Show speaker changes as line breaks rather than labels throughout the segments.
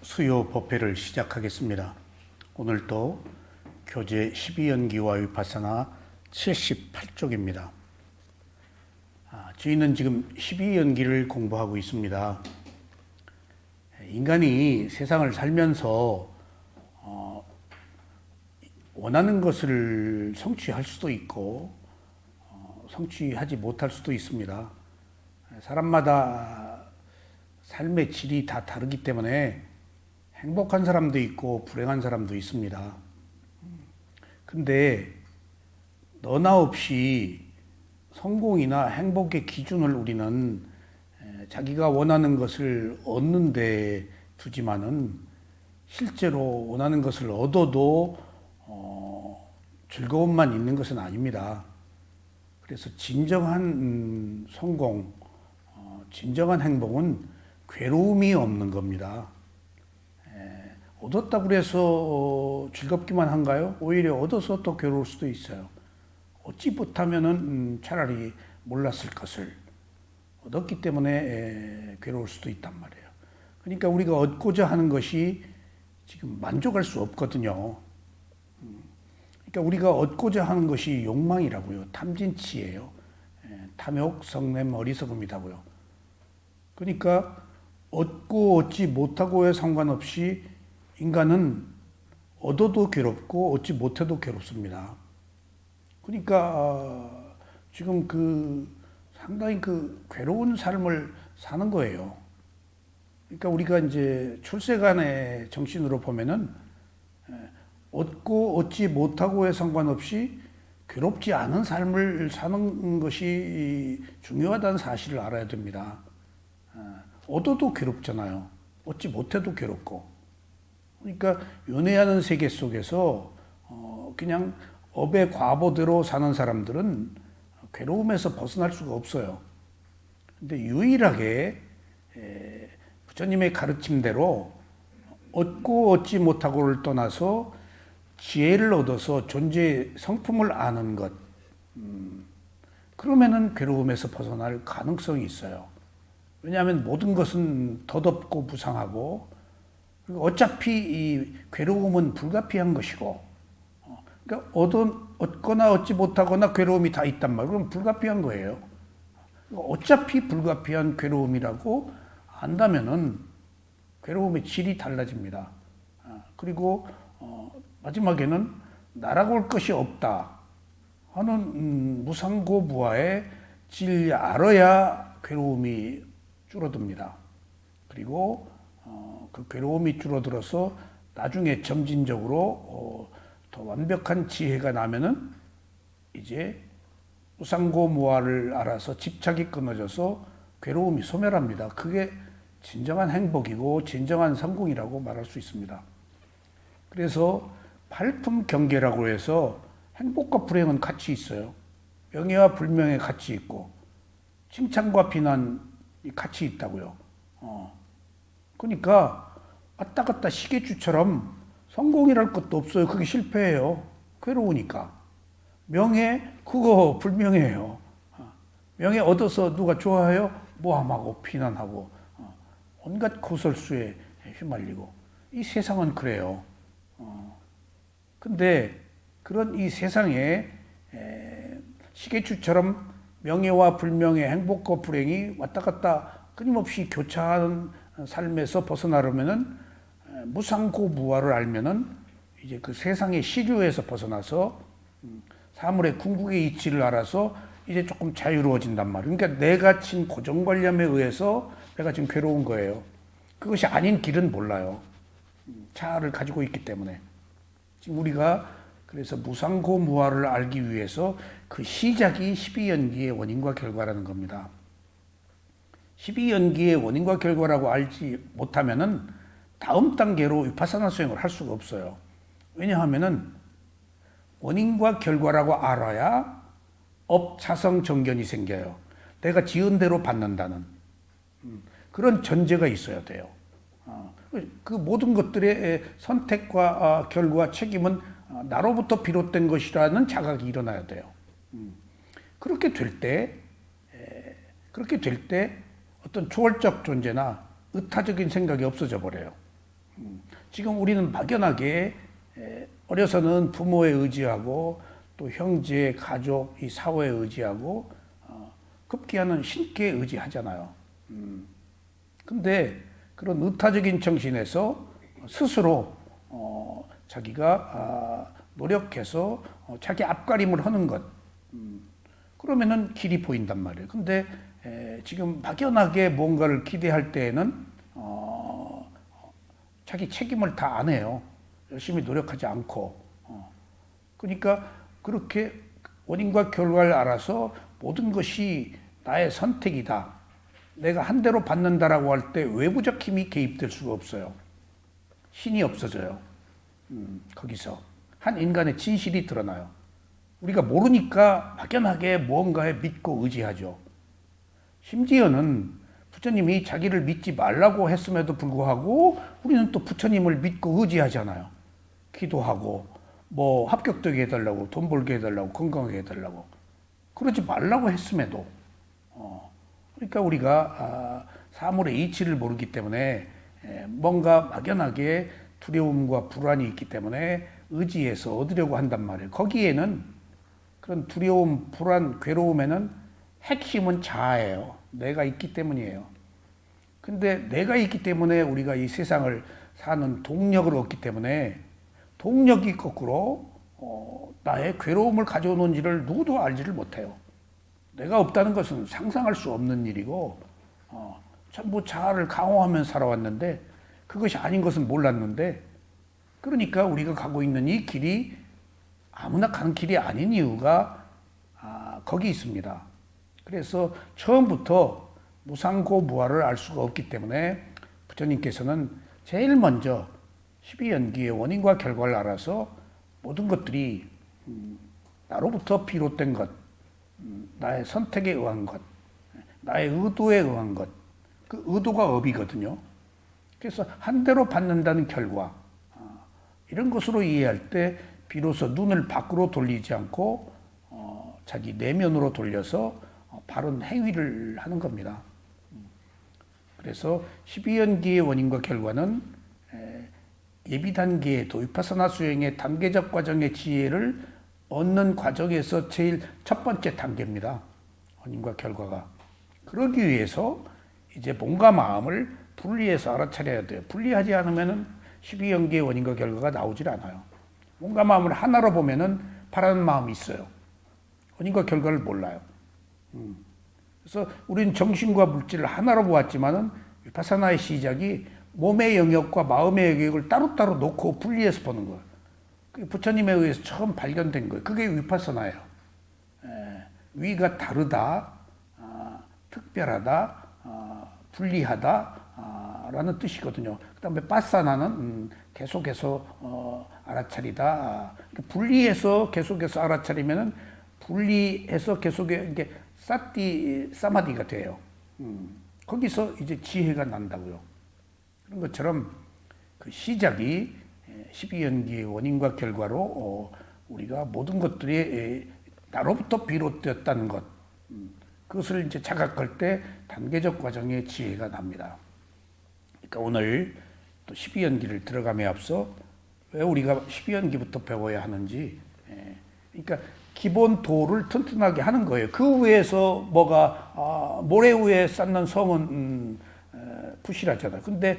수요 법회를 시작하겠습니다. 오늘도 교재 12연기와 위파사나 78쪽입니다. 저희는 지금 12연기를 공부하고 있습니다. 인간이 세상을 살면서 원하는 것을 성취할 수도 있고 성취하지 못할 수도 있습니다. 사람마다 삶의 질이 다 다르기 때문에 행복한 사람도 있고 불행한 사람도 있습니다. 근데 너나 없이 성공이나 행복의 기준을 우리는 자기가 원하는 것을 얻는 데 두지만은 실제로 원하는 것을 얻어도 즐거움만 있는 것은 아닙니다. 그래서 진정한 성공, 진정한 행복은 괴로움이 없는 겁니다. 얻었다고 해서 즐겁기만 한가요? 오히려 얻어서 또 괴로울 수도 있어요. 얻지 못하면은 차라리 몰랐을 것을 얻었기 때문에 괴로울 수도 있단 말이에요. 그러니까 우리가 얻고자 하는 것이 지금 만족할 수 없거든요. 그러니까 우리가 얻고자 하는 것이 욕망이라고요. 탐진치예요. 탐욕, 성냄, 어리석음이라고요. 그러니까 얻고 얻지 못하고에 상관없이 인간은 얻어도 괴롭고 얻지 못해도 괴롭습니다. 그러니까 지금 상당히 괴로운 삶을 사는 거예요. 그러니까 우리가 이제 출세간의 정신으로 보면은 얻고 얻지 못하고에 상관없이 괴롭지 않은 삶을 사는 것이 중요하다는 사실을 알아야 됩니다. 얻어도 괴롭잖아요. 얻지 못해도 괴롭고. 그러니까 연애하는 세계 속에서 그냥 업의 과보대로 사는 사람들은 괴로움에서 벗어날 수가 없어요. 근데 유일하게 부처님의 가르침대로 얻고 얻지 못하고를 떠나서 지혜를 얻어서 존재의 성품을 아는 것, 그러면은 괴로움에서 벗어날 가능성이 있어요. 왜냐하면 모든 것은 덧없고 무상하고 어차피 이 괴로움은 불가피한 것이고, 그러니까 얻거나 얻지 못하거나 괴로움이 다 있단 말이에요. 그럼 불가피한 거예요. 어차피 불가피한 괴로움이라고 안다면은 괴로움의 질이 달라집니다. 그리고 마지막에는 나라고 할 것이 없다 하는 무상고무아의 진리 알아야 괴로움이 줄어듭니다. 그리고 그 괴로움이 줄어들어서 나중에 점진적으로 더 완벽한 지혜가 나면은 이제 무상고무아를 알아서 집착이 끊어져서 괴로움이 소멸합니다. 그게 진정한 행복이고 진정한 성공이라고 말할 수 있습니다. 그래서 팔품경계라고 해서 행복과 불행은 같이 있어요. 명예와 불명예 같이 있고 칭찬과 비난이 같이 있다고요. 그러니까 왔다 갔다 시계추처럼 성공이랄 것도 없어요. 그게 실패예요. 괴로우니까. 명예, 그거 불명예예요. 명예 얻어서 누가 좋아해요? 모함하고 비난하고 온갖 구설수에 휘말리고. 이 세상은 그래요. 근데 그런 이 세상에 시계추처럼 명예와 불명예, 행복과 불행이 왔다 갔다 끊임없이 교차하는 삶에서 벗어나려면은 무상고무아를 알면은 이제 그 세상의 시류에서 벗어나서 사물의 궁극의 이치를 알아서 이제 조금 자유로워진단 말이에요. 그러니까 내가 친 고정관념에 의해서 내가 지금 괴로운 거예요. 그것이 아닌 길은 몰라요. 자아를 가지고 있기 때문에. 지금 우리가 그래서 무상고무아를 알기 위해서 그 시작이 12연기의 원인과 결과라는 겁니다. 12연기의 원인과 결과라고 알지 못하면은 다음 단계로 위파사나 수행을 할 수가 없어요. 왜냐하면은 원인과 결과라고 알아야 업차성 정견이 생겨요. 내가 지은 대로 받는다는 그런 전제가 있어야 돼요. 그 모든 것들의 선택과 결과, 책임은 나로부터 비롯된 것이라는 자각이 일어나야 돼요. 그렇게 될 때 어떤 초월적 존재나 의타적인 생각이 없어져 버려요. 지금 우리는 막연하게 어려서는 부모에 의지하고 또 형제, 가족, 이 사회에 의지하고 급기야는 신께 의지하잖아요. 근데 그런 의타적인 정신에서 스스로 자기가 노력해서 자기 앞가림을 하는 것, 그러면은 길이 보인단 말이에요. 근데 지금 막연하게 뭔가를 기대할 때에는 자기 책임을 다 안 해요. 열심히 노력하지 않고. 그러니까 그렇게 원인과 결과를 알아서 모든 것이 나의 선택이다, 내가 한 대로 받는다라고 할 때 외부적 힘이 개입될 수가 없어요. 신이 없어져요. 거기서 한 인간의 진실이 드러나요. 우리가 모르니까 막연하게 무언가에 믿고 의지하죠. 심지어는 부처님이 자기를 믿지 말라고 했음에도 불구하고 우리는 또 부처님을 믿고 의지하잖아요. 기도하고 뭐 합격되게 해달라고, 돈 벌게 해달라고, 건강하게 해달라고. 그러지 말라고 했음에도 그러니까 우리가 사물의 이치를 모르기 때문에 뭔가 막연하게 두려움과 불안이 있기 때문에 의지해서 얻으려고 한단 말이에요. 거기에는 그런 두려움, 불안, 괴로움에는 핵심은 자아예요. 내가 있기 때문이에요. 근데 내가 있기 때문에 우리가 이 세상을 사는 동력을 얻기 때문에 동력이 거꾸로 나의 괴로움을 가져오는지를 누구도 알지를 못해요. 내가 없다는 것은 상상할 수 없는 일이고 전부 자아를 강화하면서 살아왔는데 그것이 아닌 것은 몰랐는데, 그러니까 우리가 가고 있는 이 길이 아무나 가는 길이 아닌 이유가 거기 있습니다. 그래서 처음부터 무상고무아를 알 수가 없기 때문에 부처님께서는 제일 먼저 12연기의 원인과 결과를 알아서 모든 것들이 나로부터 비롯된 것, 나의 선택에 의한 것, 나의 의도에 의한 것, 그 의도가 업이거든요. 그래서 한 대로 받는다는 결과, 이런 것으로 이해할 때 비로소 눈을 밖으로 돌리지 않고 자기 내면으로 돌려서 바른 행위를 하는 겁니다. 그래서 12연기의 원인과 결과는 예비 단계에도 위파사나 수행의 단계적 과정의 지혜를 얻는 과정에서 제일 첫 번째 단계입니다. 원인과 결과가. 그러기 위해서 이제 몸과 마음을 분리해서 알아차려야 돼요. 분리하지 않으면 12연계의 원인과 결과가 나오질 않아요. 몸과 마음을 하나로 보면은 바라는 마음이 있어요. 원인과 결과를 몰라요. 그래서 우리는 정신과 물질을 하나로 보았지만은 위파사나의 시작이 몸의 영역과 마음의 영역을 따로따로 놓고 분리해서 보는 거예요. 그게 부처님에 의해서 처음 발견된 거예요. 그게 위파사나예요. 위가 다르다, 특별하다, 분리하다 라는 뜻이거든요. 그 다음에 빠사나는 계속해서 알아차리다. 분리해서 계속해서 알아차리면은 분리해서 계속해 이게 사마디가 돼요. 거기서 이제 지혜가 난다고요. 그런 것처럼 그 시작이 12연기의 원인과 결과로 우리가 모든 것들이 나로부터 비롯되었다는 것, 그것을 이제 자각할 때 단계적 과정의 지혜가 납니다. 그러니까 오늘 또 12연기를 들어감에 앞서 왜 우리가 12연기부터 배워야 하는지, 그러니까 기본 도를 튼튼하게 하는 거예요. 그 위에서 뭐가 모래 위에 쌓는 성은 부실하잖아요. 근데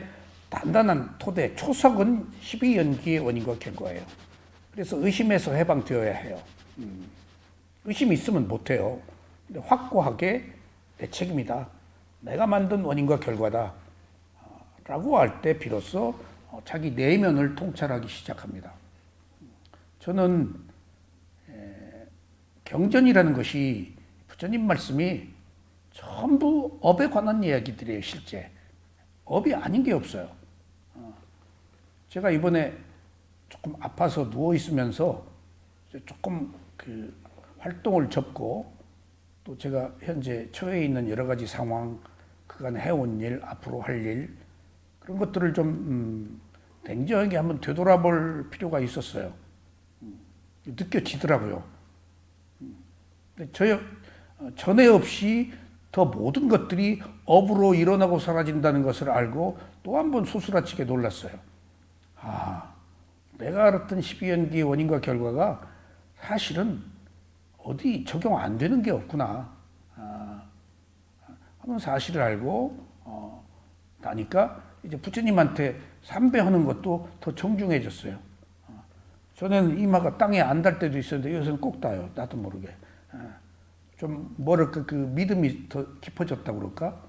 단단한 토대, 초석은 12연기의 원인과 결과예요. 그래서 의심에서 해방되어야 해요. 의심이 있으면 못해요. 근데 확고하게 내 책임이다, 내가 만든 원인과 결과다 라고 할 때 비로소 자기 내면을 통찰하기 시작합니다. 저는 경전이라는 것이 부처님 말씀이 전부 업에 관한 이야기들이에요. 실제 업이 아닌 게 없어요. 제가 이번에 조금 아파서 누워 있으면서 조금 그 활동을 접고 또 제가 현재 처해 있는 여러 가지 상황, 그간 해온 일, 앞으로 할 일, 그런 것들을 좀 냉정하게 한번 되돌아볼 필요가 있었어요. 느껴지더라고요. 전에 없이 더 모든 것들이 업으로 일어나고 사라진다는 것을 알고 또 한 번 소스라치게 놀랐어요. 아, 내가 알았던 12연기의 원인과 결과가 사실은 어디 적용 안 되는 게 없구나 하는 사실을 알고 나니까 이제 부처님한테 삼배하는 것도 더 정중해졌어요. 전에는 이마가 땅에 안 닿을 때도 있었는데 요새는 꼭 닿아요. 나도 모르게. 좀 뭐랄까 그 믿음이 더 깊어졌다고 그럴까?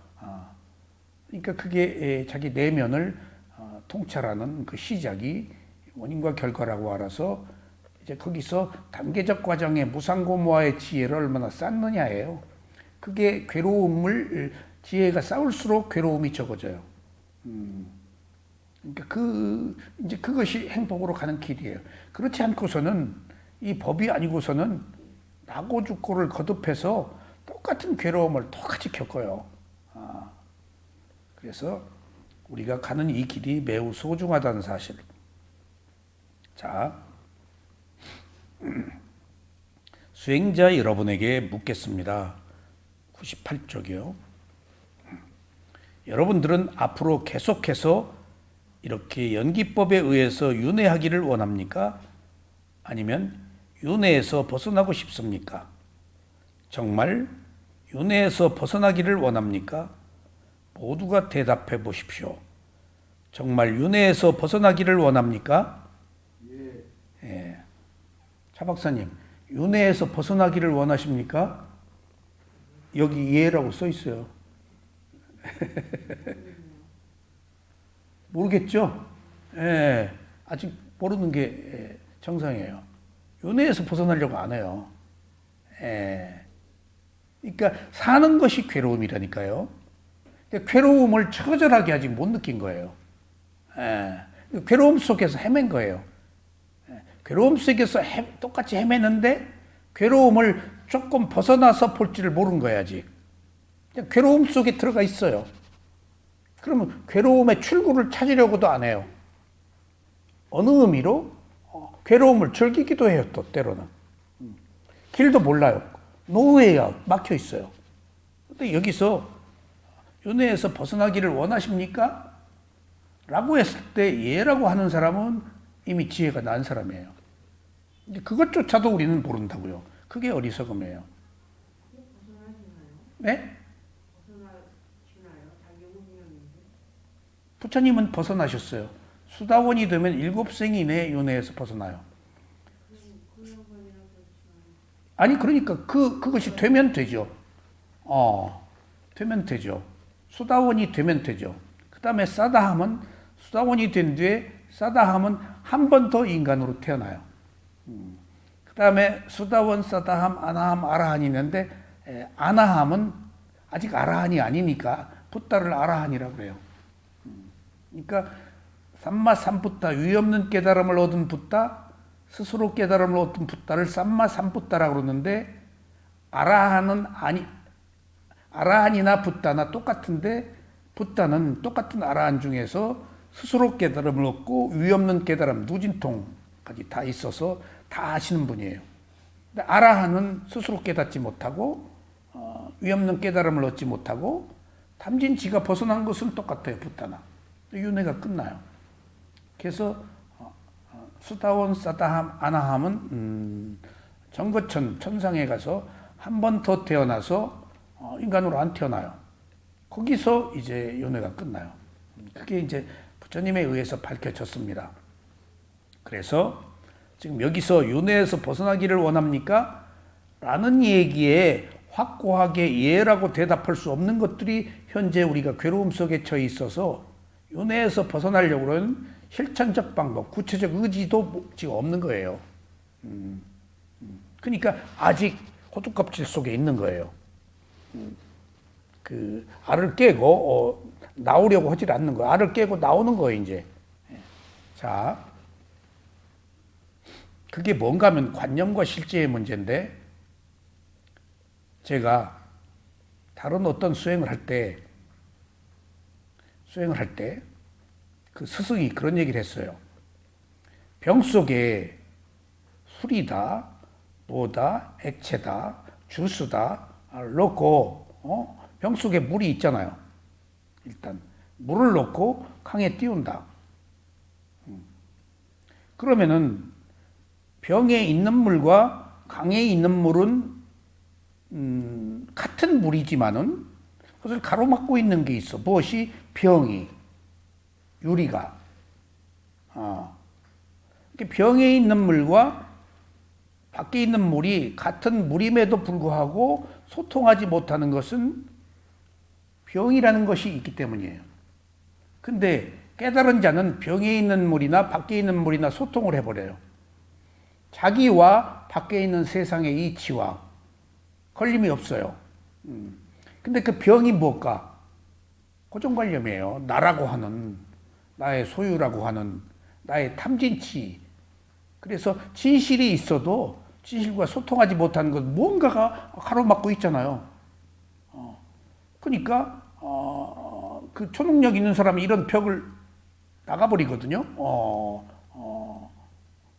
그러니까 그게 자기 내면을 통찰하는 그 시작이 원인과 결과라고 알아서 이제 거기서 단계적 과정에 무상고모와의 지혜를 얼마나 쌓느냐예요. 그게 괴로움을 지혜가 쌓을수록 괴로움이 적어져요. 그러니까 이제 그것이 행복으로 가는 길이에요. 그렇지 않고서는 이 법이 아니고서는 나고 죽고를 거듭해서 똑같은 괴로움을 똑같이 겪어요. 그래서 우리가 가는 이 길이 매우 소중하다는 사실. 자, 수행자 여러분에게 묻겠습니다. 98쪽이요. 여러분들은 앞으로 계속해서 이렇게 연기법에 의해서 윤회하기를 원합니까? 아니면 윤회에서 벗어나고 싶습니까? 정말 윤회에서 벗어나기를 원합니까? 모두가 대답해 보십시오. 정말 윤회에서 벗어나기를 원합니까? 예. 차 박사님, 윤회에서 벗어나기를 원하십니까? 여기 예라고 써 있어요. 모르겠죠? 예, 아직 모르는 게 정상이에요. 윤회에서 벗어나려고 안 해요. 예. 그러니까 사는 것이 괴로움이라니까요. 괴로움을 처절하게 아직 못 느낀 거예요. 예. 괴로움 속에서 헤맨 거예요. 예. 괴로움 속에서 똑같이 헤매는데 괴로움을 조금 벗어나서 볼지를 모른 거예요, 아직. 괴로움 속에 들어가 있어요. 그러면 괴로움의 출구를 찾으려고도 안 해요. 어느 의미로? 괴로움을 즐기기도 해요, 또 때로는. 길도 몰라요. 노후에야 막혀 있어요. 근데 여기서 윤회에서 벗어나기를 원하십니까? 라고 했을 때 예라고 하는 사람은 이미 지혜가 난 사람이에요. 그것조차도 우리는 모른다고요. 그게 어리석음이에요. 네? 부처님은 벗어나셨어요. 수다원이 되면 7생 이내에 윤회에서 벗어나요. 아니 그러니까 그것이 되면 되죠. 되면 되죠. 수다원이 되면 되죠. 그 다음에 사다함은 수다원이 된 뒤에 사다함은 한 번 더 인간으로 태어나요. 그 다음에 수다원, 사다함, 아나함, 아라한이 있는데 아나함은 아직 아라한이 아니니까 붓다를 아라한이라고 그래요. 그러니까 삼마삼부타 위없는 깨달음을 얻은 붓다, 스스로 깨달음을 얻은 붓다를 삼마삼부타라고 그러는데 아라한이나 붓다나 똑같은데 붓다는 똑같은 아라한 중에서 스스로 깨달음을 얻고 위 없는 깨달음, 누진통까지 다 있어서 다 아시는 분이에요. 근데 아라한은 스스로 깨닫지 못하고 위 없는 깨달음을 얻지 못하고 탐진치가 벗어난 것은 똑같아요. 붓다나. 윤회가 끝나요. 그래서 수다원, 사다함, 아나함은 정거천, 천상에 가서 한 번 더 태어나서 인간으로 안 태어나요. 거기서 이제 윤회가 끝나요. 그게 이제 부처님에 의해서 밝혀졌습니다. 그래서 지금 여기서 윤회에서 벗어나기를 원합니까? 라는 얘기에 확고하게 예라고 대답할 수 없는 것들이 현재 우리가 괴로움 속에 처해 있어서 윤회에서 벗어나려고 하는 실천적 방법, 구체적 의지도 지금 없는 거예요. 그러니까 아직 호두껍질 속에 있는 거예요. 그 알을 깨고 나오려고 하질 않는 거예요. 알을 깨고 나오는 거예요, 이제. 자, 그게 뭔가 하면 관념과 실제의 문제인데 제가 다른 어떤 수행을 할 때 그 스승이 그런 얘기를 했어요. 병 속에 술이다, 뭐다, 액체다, 주스다 넣고 병 속에 물이 있잖아요. 일단 물을 넣고 강에 띄운다. 그러면은 병에 있는 물과 강에 있는 물은 같은 물이지만은 그것을 가로막고 있는 게 있어. 무엇이? 병이, 유리가. 병에 있는 물과 밖에 있는 물이 같은 물임에도 불구하고 소통하지 못하는 것은 병이라는 것이 있기 때문이에요. 근데 깨달은 자는 병에 있는 물이나 밖에 있는 물이나 소통을 해버려요. 자기와 밖에 있는 세상의 이치와 걸림이 없어요. 근데 그 병이 뭘까? 고정관념이에요. 나라고 하는, 나의 소유라고 하는, 나의 탐진치. 그래서 진실이 있어도 진실과 소통하지 못하는 것, 뭔가가 가로막고 있잖아요. 그러니까 그 초능력 있는 사람이 이런 벽을 나가버리거든요.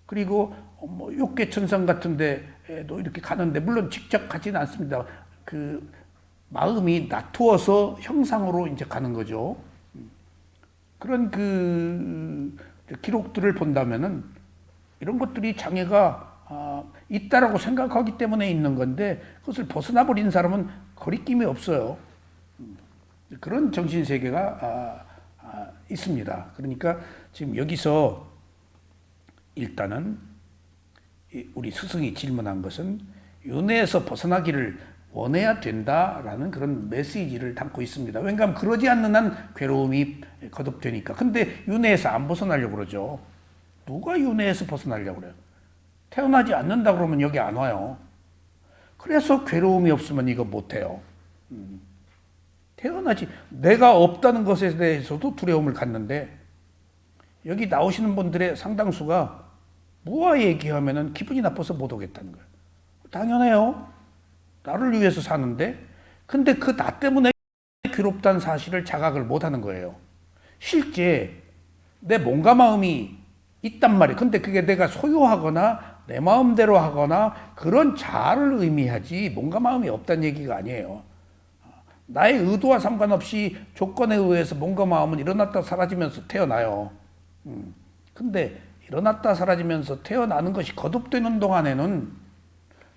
그리고 뭐 욕계천상 같은데도 이렇게 가는데, 물론 직접 가지는 않습니다. 그 마음이 낮추어서 형상으로 이제 가는 거죠. 그런 그 기록들을 본다면은 이런 것들이 장애가 있다라고 생각하기 때문에 있는 건데, 그것을 벗어나 버린 사람은 거리낌이 없어요. 그런 정신 세계가 있습니다. 그러니까 지금 여기서 일단은 우리 스승이 질문한 것은 윤회에서 벗어나기를 원해야 된다라는 그런 메시지를 담고 있습니다. 왜냐하면 그러지 않는 한 괴로움이 거듭되니까. 근데 윤회에서 안 벗어나려고 그러죠. 누가 윤회에서 벗어나려고 그래요? 태어나지 않는다 그러면 여기 안 와요. 그래서 괴로움이 없으면 이거 못해요. 태어나지, 내가 없다는 것에 대해서도 두려움을 갖는데, 여기 나오시는 분들의 상당수가 무아 얘기하면은 기분이 나빠서 못 오겠다는 거예요. 당연해요. 나를 위해서 사는데, 근데 그 나 때문에 괴롭다는 사실을 자각을 못 하는 거예요. 실제 내 몸과 마음이 있단 말이에요. 근데 그게 내가 소유하거나 내 마음대로 하거나 그런 자아를 의미하지 몸과 마음이 없다는 얘기가 아니에요. 나의 의도와 상관없이 조건에 의해서 몸과 마음은 일어났다 사라지면서 태어나요. 근데 일어났다 사라지면서 태어나는 것이 거듭되는 동안에는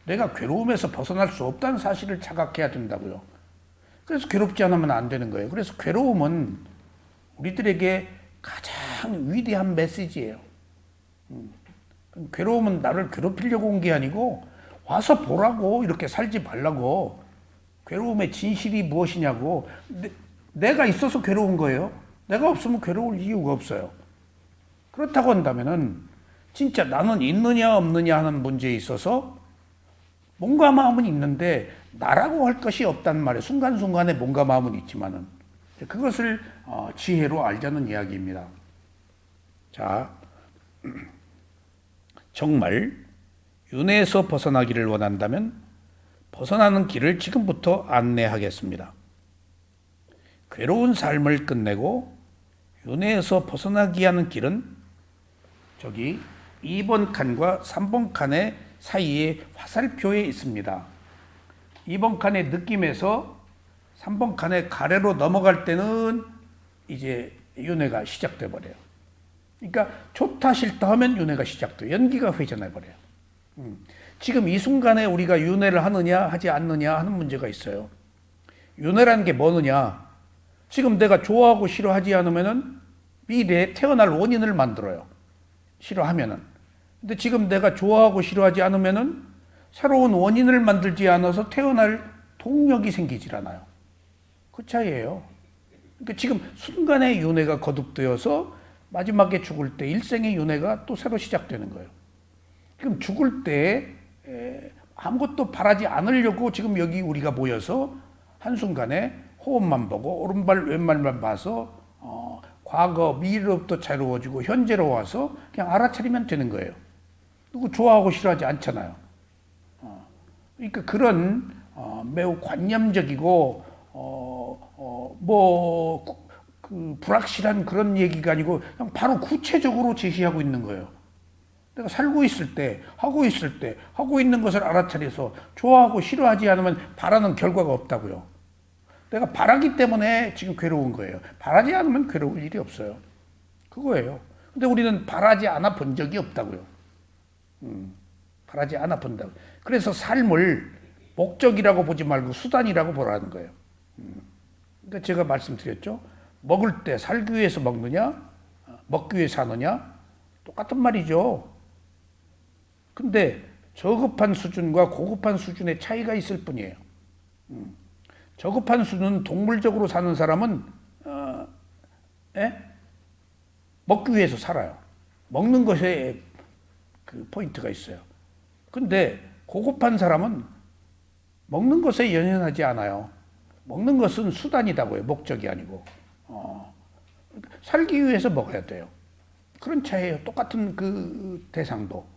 내가 괴로움에서 벗어날 수 없다는 사실을 자각해야 된다고요. 그래서 괴롭지 않으면 안 되는 거예요. 그래서 괴로움은 우리들에게 가장 위대한 메시지예요. 괴로움은 나를 괴롭히려고 온 게 아니고 와서 보라고, 이렇게 살지 말라고. 괴로움의 진실이 무엇이냐고. 내가 있어서 괴로운 거예요. 내가 없으면 괴로울 이유가 없어요. 그렇다고 한다면은 진짜 나는 있느냐 없느냐 하는 문제에 있어서 몸과 마음은 있는데 나라고 할 것이 없단 말이에요. 순간순간에 몸과 마음은 있지만은 그것을 지혜로 알자는 이야기입니다. 자, 정말 윤회에서 벗어나기를 원한다면 벗어나는 길을 지금부터 안내하겠습니다. 괴로운 삶을 끝내고 윤회에서 벗어나기 하는 길은 저기 2번 칸과 3번 칸의 사이에 화살표에 있습니다. 2번 칸의 느낌에서 3번 칸의 가래로 넘어갈 때는 이제 윤회가 시작돼 버려요. 그러니까 좋다 싫다 하면 윤회가 시작돼요. 연기가 회전해 버려요. 지금 이 순간에 우리가 윤회를 하느냐 하지 않느냐 하는 문제가 있어요. 윤회라는 게 뭐느냐? 지금 내가 좋아하고 싫어하지 않으면은 미래에 태어날 원인을 만들어요. 싫어하면은. 근데 지금 내가 좋아하고 싫어하지 않으면은 새로운 원인을 만들지 않아서 태어날 동력이 생기질 않아요. 그 차이예요. 그러니까 지금 순간의 윤회가 거듭되어서 마지막에 죽을 때 일생의 윤회가 또 새로 시작되는 거예요. 그럼 죽을 때 아무것도 바라지 않으려고 지금 여기 우리가 모여서 한순간에 호흡만 보고 오른발 왼발만 봐서 과거 미래로부터 자유로워지고 현재로 와서 그냥 알아차리면 되는 거예요. 누구 좋아하고 싫어하지 않잖아요. 그러니까 그런 매우 관념적이고 그 불확실한 그런 얘기가 아니고 그냥 바로 구체적으로 제시하고 있는 거예요. 내가 살고 있을 때, 하고 있을 때, 하고 있는 것을 알아차려서 좋아하고 싫어하지 않으면 바라는 결과가 없다고요. 내가 바라기 때문에 지금 괴로운 거예요. 바라지 않으면 괴로울 일이 없어요. 그거예요. 근데 우리는 바라지 않아 본 적이 없다고요. 바라지 않아 본다고. 그래서 삶을 목적이라고 보지 말고 수단이라고 보라는 거예요. 그러니까 제가 말씀드렸죠. 먹을 때 살기 위해서 먹느냐, 먹기 위해서 사느냐, 똑같은 말이죠. 근데 저급한 수준과 고급한 수준의 차이가 있을 뿐이에요. 저급한 수준은 동물적으로 사는 사람은 먹기 위해서 살아요. 먹는 것에 그 포인트가 있어요. 근데 고급한 사람은 먹는 것에 연연하지 않아요. 먹는 것은 수단이다고요. 목적이 아니고. 살기 위해서 먹어야 돼요. 그런 차이예요. 똑같은 그 대상도.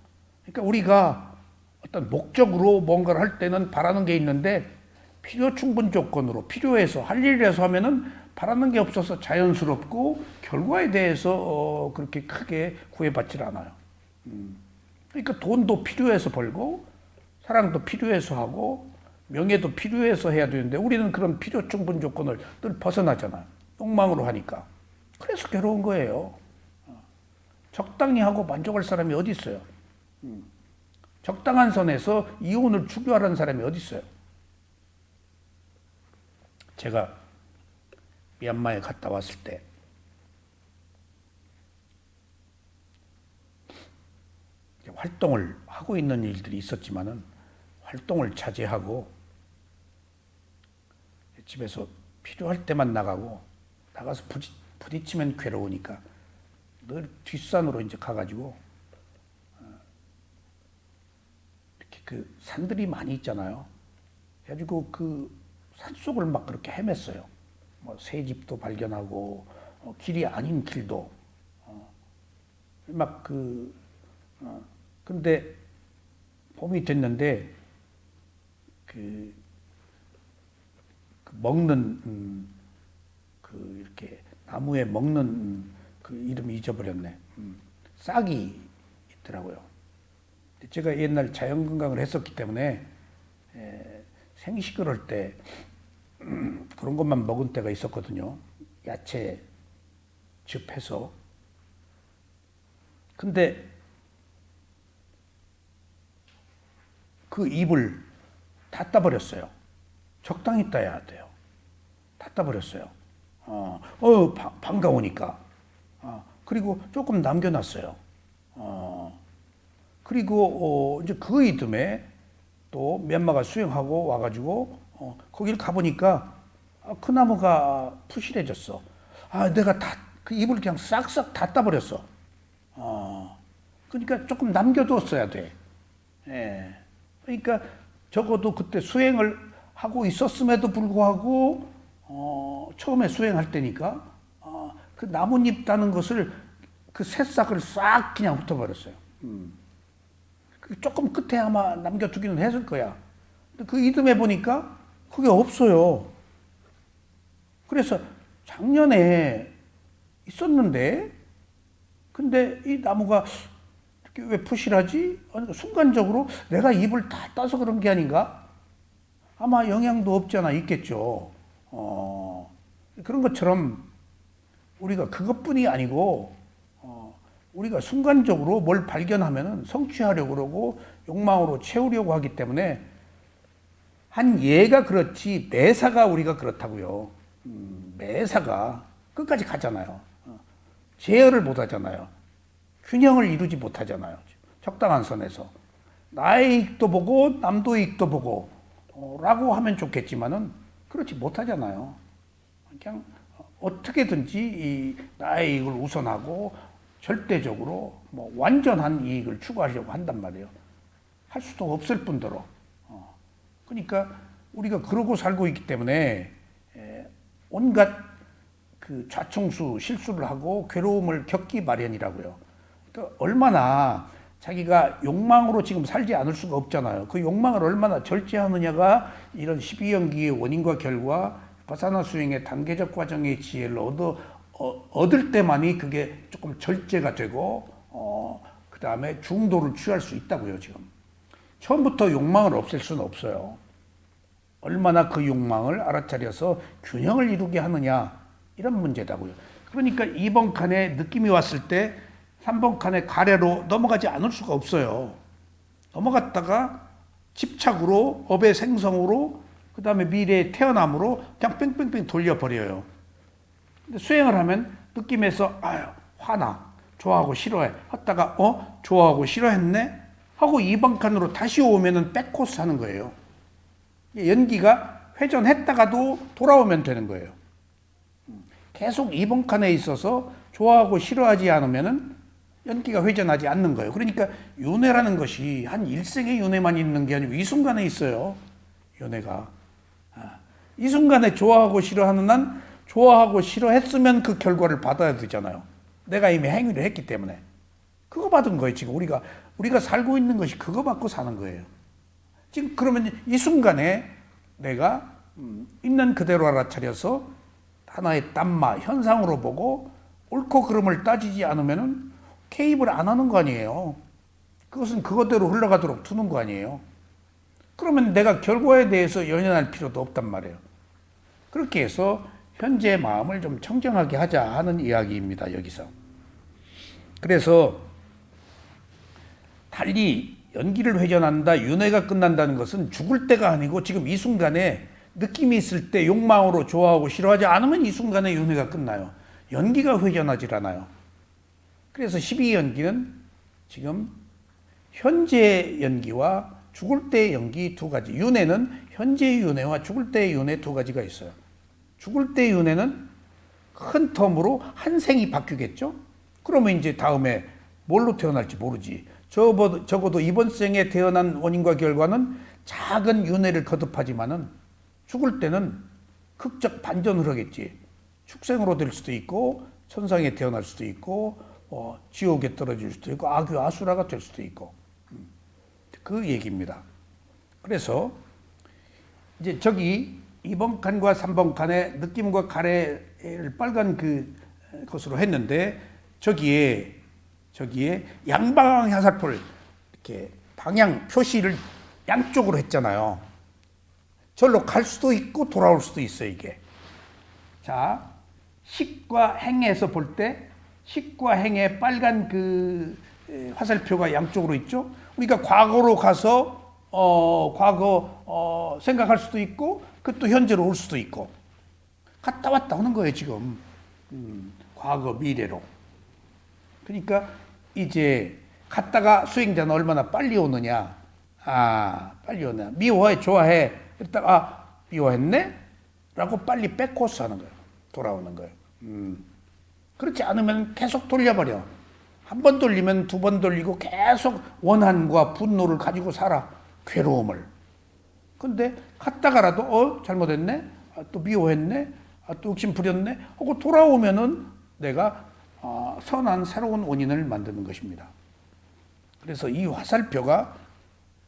그러니까 우리가 어떤 목적으로 뭔가를 할 때는 바라는 게 있는데 필요 충분 조건으로 필요해서 할 일이라서 하면은 바라는 게 없어서 자연스럽고 결과에 대해서 그렇게 크게 구애받질 않아요. 그러니까 돈도 필요해서 벌고 사랑도 필요해서 하고 명예도 필요해서 해야 되는데 우리는 그런 필요 충분 조건을 늘 벗어나잖아요. 욕망으로 하니까. 그래서 괴로운 거예요. 적당히 하고 만족할 사람이 어디 있어요? 적당한 선에서 이혼을 추구하라는 사람이 어디 있어요? 제가 미얀마에 갔다 왔을 때 활동을 하고 있는 일들이 있었지만은 활동을 자제하고 집에서 필요할 때만 나가서 부딪히면 괴로우니까 늘 뒷산으로 이제 가가지고 이렇게 그 산들이 많이 있잖아요. 그래가지고 그 산속을 막 그렇게 헤맸어요. 뭐 새집도 발견하고 길이 아닌 길도 막 근데 봄이 됐는데 그 먹는 이렇게 나무에 먹는 그 이름 잊어버렸네. 싹이 있더라고요. 제가 옛날 자연건강을 했었기 때문에 생식을 할 때 그런 것만 먹은 때가 있었거든요. 야채 즙해서. 근데 그 잎을 다 따버렸어요. 적당히 따야 돼요. 다 따버렸어요. 반가우니까. 그리고 조금 남겨놨어요. 그리고 이제 그 이듬해 또 미얀마가 수행하고 와가지고 거기를 가보니까 그 나무가 푸실해졌어. 내가 다 그 잎을 그냥 싹싹 다 따버렸어. 그러니까 조금 남겨뒀어야 돼. 예. 그러니까 적어도 그때 수행을 하고 있었음에도 불구하고 처음에 수행할 때니까 그 나뭇잎 따는 것을 그 새싹을 싹 그냥 훑어버렸어요. 조금 끝에 아마 남겨두기는 했을 거야. 근데 그 이듬해 보니까 그게 없어요. 그래서 작년에 있었는데 근데 이 나무가 이렇게 왜 푸실하지? 순간적으로 내가 잎을 다 따서 그런 게 아닌가? 아마 영향도 없지 않아 있겠죠. 그런 것처럼 우리가 그것뿐이 아니고 우리가 순간적으로 뭘 발견하면은 성취하려고 그러고 욕망으로 채우려고 하기 때문에 한 예가 그렇지 매사가 우리가 그렇다고요. 매사가 끝까지 가잖아요. 제어를 못 하잖아요. 균형을 이루지 못하잖아요. 적당한 선에서. 나의 이익도 보고 남도 이익도 보고 라고 하면 좋겠지만은 그렇지 못하잖아요. 그냥 어떻게든지 이 나의 이익을 우선하고 절대적으로 뭐 완전한 이익을 추구하려고 한단 말이에요. 할 수도 없을 뿐더러. 그러니까 우리가 그러고 살고 있기 때문에 온갖 그 좌충수 실수를 하고 괴로움을 겪기 마련이라고요. 그러니까 얼마나 자기가 욕망으로 지금 살지 않을 수가 없잖아요. 그 욕망을 얼마나 절제하느냐가 이런 12연기의 원인과 결과 바사나 수행의 단계적 과정의 지혜를 얻을 때만이 그게 조금 절제가 되고 그 다음에 중도를 취할 수 있다고요. 지금 처음부터 욕망을 없앨 수는 없어요. 얼마나 그 욕망을 알아차려서 균형을 이루게 하느냐 이런 문제다고요. 그러니까 이번 칸에 느낌이 왔을 때 3번 칸의 가래로 넘어가지 않을 수가 없어요. 넘어갔다가 집착으로, 업의 생성으로, 그 다음에 미래의 태어남으로 그냥 뺑뺑뺑 돌려버려요. 근데 수행을 하면 느낌에서 아유 화나, 좋아하고 싫어해 하다가 좋아하고 싫어했네 하고 2번 칸으로 다시 오면은 백코스 하는 거예요. 연기가 회전했다가도 돌아오면 되는 거예요. 계속 2번 칸에 있어서 좋아하고 싫어하지 않으면은 연기가 회전하지 않는 거예요. 그러니까 윤회라는 것이 한 일생의 윤회만 있는 게 아니고 이 순간에 있어요. 윤회가. 이 순간에 좋아하고 싫어하는 한 좋아하고 싫어했으면 그 결과를 받아야 되잖아요. 내가 이미 행위를 했기 때문에. 그거 받은 거예요. 지금 우리가 살고 있는 것이 그거 받고 사는 거예요. 지금 그러면 이 순간에 내가 있는 그대로 알아차려서 하나의 땀마 현상으로 보고 옳고 그름을 따지지 않으면은 개입을 안 하는 거 아니에요. 그것은 그것대로 흘러가도록 두는 거 아니에요. 그러면 내가 결과에 대해서 연연할 필요도 없단 말이에요. 그렇게 해서 현재의 마음을 좀 청정하게 하자 하는 이야기입니다. 여기서. 그래서 달리 연기를 회전한다, 윤회가 끝난다는 것은 죽을 때가 아니고 지금 이 순간에 느낌이 있을 때 욕망으로 좋아하고 싫어하지 않으면 이 순간에 윤회가 끝나요. 연기가 회전하질 않아요. 그래서 12연기는 지금 현재 연기와 죽을 때의 연기 두 가지. 윤회는 현재의 윤회와 죽을 때의 윤회 두 가지가 있어요. 죽을 때의 윤회는 큰 텀으로 한 생이 바뀌겠죠? 그러면 이제 다음에 뭘로 태어날지 모르지. 적어도 이번 생에 태어난 원인과 결과는 작은 윤회를 거듭하지만은 죽을 때는 극적 반전을 하겠지. 축생으로 될 수도 있고 천상에 태어날 수도 있고 지옥에 떨어질 수도 있고 악유 아수라가 될 수도 있고 그 얘기입니다. 그래서 이제 저기 2번 칸과 3번 칸에 느낌과 가래를 빨간 것으로 했는데 저기에 양방향 화살표를 이렇게 방향 표시를 양쪽으로 했잖아요. 절로 갈 수도 있고 돌아올 수도 있어요, 이게. 자, 식과 행에서 볼 때 식과 행의 빨간 화살표가 양쪽으로 있죠. 우리가 과거로 가서 과거 생각할 수도 있고 그것도 현재로 올 수도 있고 갔다 왔다 하는 거예요, 지금. 과거, 미래로. 그러니까 이제 갔다가 수행자는 얼마나 빨리 오느냐. 빨리 오냐. 미워해, 좋아해. 이랬다가 미워했네? 라고 빨리 백코스 하는 거예요. 돌아오는 거예요. 그렇지 않으면 계속 돌려버려. 한 번 돌리면 두 번 돌리고 계속 원한과 분노를 가지고 살아. 괴로움을. 근데 갔다가라도 잘못했네? 또 미워했네? 또 욕심 부렸네? 하고 돌아오면은 내가 선한 새로운 원인을 만드는 것입니다. 그래서 이 화살표가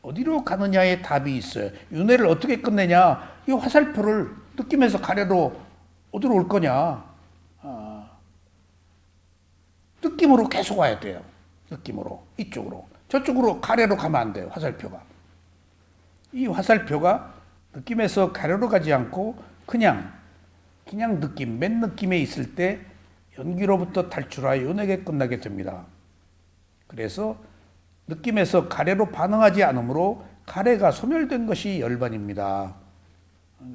어디로 가느냐에 답이 있어요. 윤회를 어떻게 끝내냐? 이 화살표를 느낌에서 가래로 어디로 올 거냐? 느낌으로 계속 와야 돼요. 느낌으로. 이쪽으로. 저쪽으로 가래로 가면 안 돼요. 화살표가. 이 화살표가 느낌에서 가래로 가지 않고 그냥 느낌, 맨 느낌에 있을 때 연기로부터 탈출하여 윤회가 끝나게 됩니다. 그래서 느낌에서 가래로 반응하지 않으므로 가래가 소멸된 것이 열반입니다.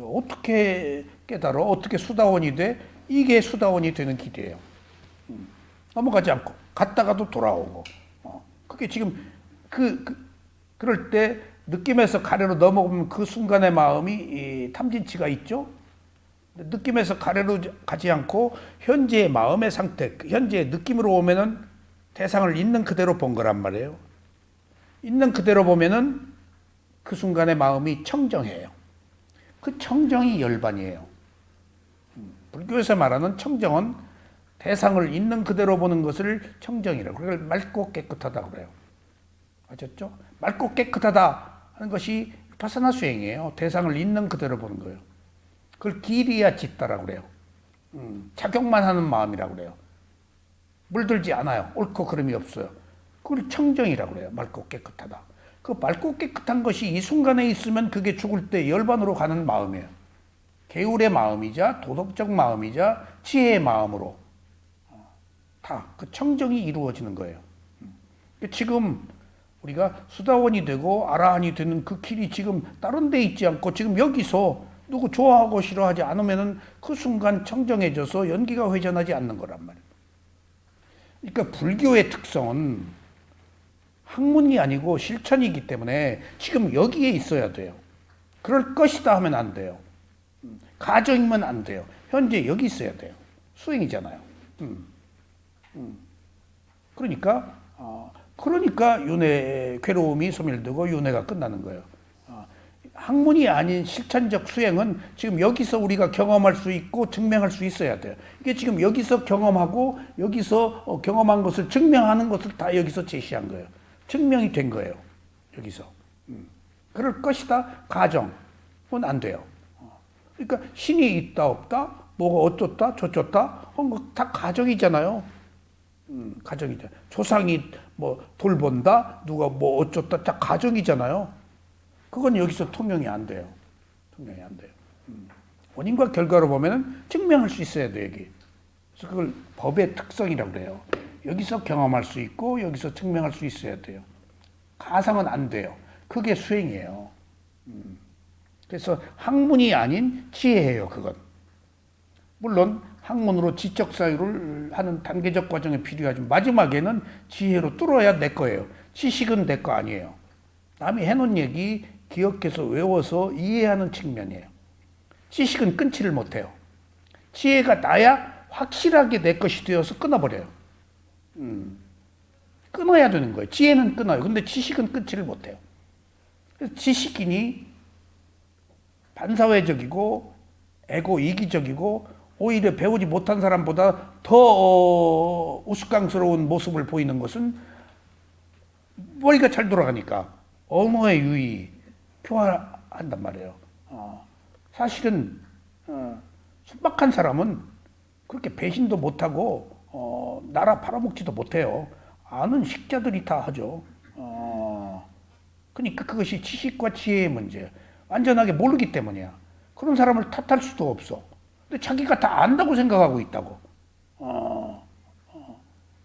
어떻게 깨달아? 어떻게 수다원이 돼? 이게 수다원이 되는 길이에요. 넘어가지 않고 갔다가도 돌아오고. 그게 지금 그럴 때 느낌에서 가래로 넘어오면 그 순간의 마음이 탐진치가 있죠. 느낌에서 가래로 가지 않고 현재의 마음의 상태, 현재의 느낌으로 오면은 대상을 있는 그대로 본 거란 말이에요. 있는 그대로 보면은 그 순간의 마음이 청정해요. 그 청정이 열반이에요. 불교에서 말하는 청정은 대상을 있는 그대로 보는 것을 청정이라고. 그걸 맑고 깨끗하다고 그래요. 아셨죠? 맑고 깨끗하다 하는 것이 파사나 수행이에요. 대상을 있는 그대로 보는 거예요. 그걸 기리야 짓다라고 그래요. 착용만 하는 마음이라고 그래요. 물들지 않아요. 옳고 그름이 없어요. 그걸 청정이라고 그래요. 맑고 깨끗하다. 그 맑고 깨끗한 것이 이 순간에 있으면 그게 죽을 때 열반으로 가는 마음이에요. 계율의 마음이자 도덕적 마음이자 지혜의 마음으로 다 그 청정이 이루어지는 거예요. 지금 우리가 수다원이 되고 아라한이 되는 그 길이 지금 다른 데 있지 않고 지금 여기서 누구 좋아하고 싫어하지 않으면은 그 순간 청정해져서 연기가 회전하지 않는 거란 말이에요. 그러니까 불교의 특성은 학문이 아니고 실천이기 때문에 지금 여기에 있어야 돼요. 그럴 것이다 하면 안 돼요. 가정이면 안 돼요. 현재 여기 있어야 돼요. 수행이잖아요. 그러니까 윤회 괴로움이 소멸되고 윤회가 끝나는 거예요. 학문이 아닌 실천적 수행은 지금 여기서 우리가 경험할 수 있고 증명할 수 있어야 돼요. 이게 지금 여기서 경험하고 여기서 경험한 것을 증명하는 것을 다 여기서 제시한 거예요. 증명이 된 거예요. 여기서. 그럴 것이다. 가정은 안 돼요. 그러니까 신이 있다 없다, 뭐가 어쩌다 저쩌다 하는 거 다 가정이잖아요. 가정이죠. 조상이 뭐 돌본다, 누가 뭐 어쩌다 다 가정이잖아요. 그건 여기서 통용이 안 돼요. 통용이 안 돼요. 원인과 결과로 보면은 증명할 수 있어야 돼요, 여기. 그래서 그걸 법의 특성이라고 그래요. 여기서 경험할 수 있고 여기서 증명할 수 있어야 돼요. 가상은 안 돼요. 그게 수행이에요. 그래서 학문이 아닌 지혜예요, 그건. 물론 학문으로 지적 사유를 하는 단계적 과정이 필요하지만 마지막에는 지혜로 뚫어야 내 거예요. 지식은 내 거 아니에요. 남이 해놓은 얘기 기억해서 외워서 이해하는 측면이에요. 지식은 끊지를 못해요. 지혜가 나야 확실하게 내 것이 되어서 끊어버려요. 끊어야 되는 거예요. 지혜는 끊어요. 근데 지식은 끊지를 못해요. 그래서 지식인이 반사회적이고 에고 이기적이고 오히려 배우지 못한 사람보다 더 우스꽝스러운 모습을 보이는 것은 머리가 잘 돌아가니까 언어의 유의 표현한단 말이에요. 사실은 순박한 사람은 그렇게 배신도 못하고 나라 팔아먹지도 못해요. 아는 식자들이 다 하죠. 그러니까 그것이 지식과 지혜의 문제예요. 완전하게 모르기 때문이야. 그런 사람을 탓할 수도 없어. 근데 자기가 다 안다고 생각하고 있다고.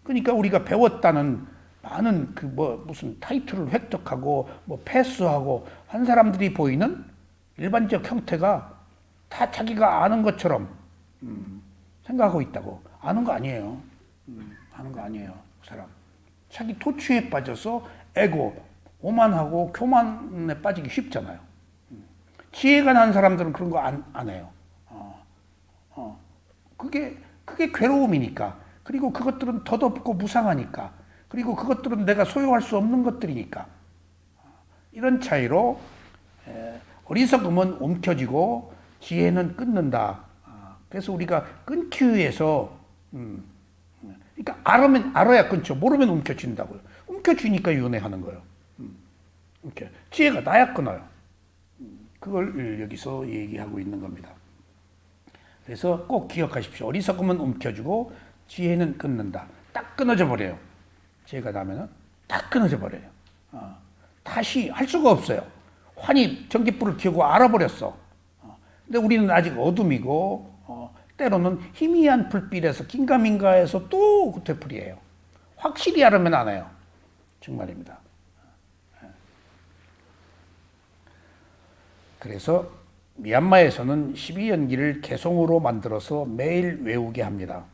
그러니까 우리가 배웠다는 많은 무슨 타이틀을 획득하고 패스하고 한 사람들이 보이는 일반적 형태가 다 자기가 아는 것처럼 생각하고 있다고. 아는 거 아니에요. 아는 거 아니에요. 그 사람. 자기 토취에 빠져서 에고, 오만하고 교만에 빠지기 쉽잖아요. 지혜가 난 사람들은 그런 거 안 해요. 그게 괴로움이니까. 그리고 그것들은 덧없고 무상하니까. 그리고 그것들은 내가 소유할 수 없는 것들이니까. 이런 차이로 어리석음은 움켜쥐고 지혜는 끊는다. 그래서 우리가 끊기 위해서 그러니까 알아야 끊죠. 모르면 움켜쥔다고요. 움켜쥐니까 윤회하는 거예요. 이렇게 지혜가 나야 끊어요. 그걸 여기서 얘기하고 있는 겁니다. 그래서 꼭 기억하십시오. 어리석음은 움켜쥐고 지혜는 끊는다. 딱 끊어져 버려요. 지혜가 나면은 딱 끊어져 버려요. 다시 할 수가 없어요. 환히 전깃불을 켜고 알아버렸어. 근데 우리는 아직 어둠이고 때로는 희미한 불빛에서 긴가민가해서 또 되풀이해요. 확실히 알으면 안 해요. 정말입니다. 그래서 미얀마에서는 12연기를 개송으로 만들어서 매일 외우게 합니다.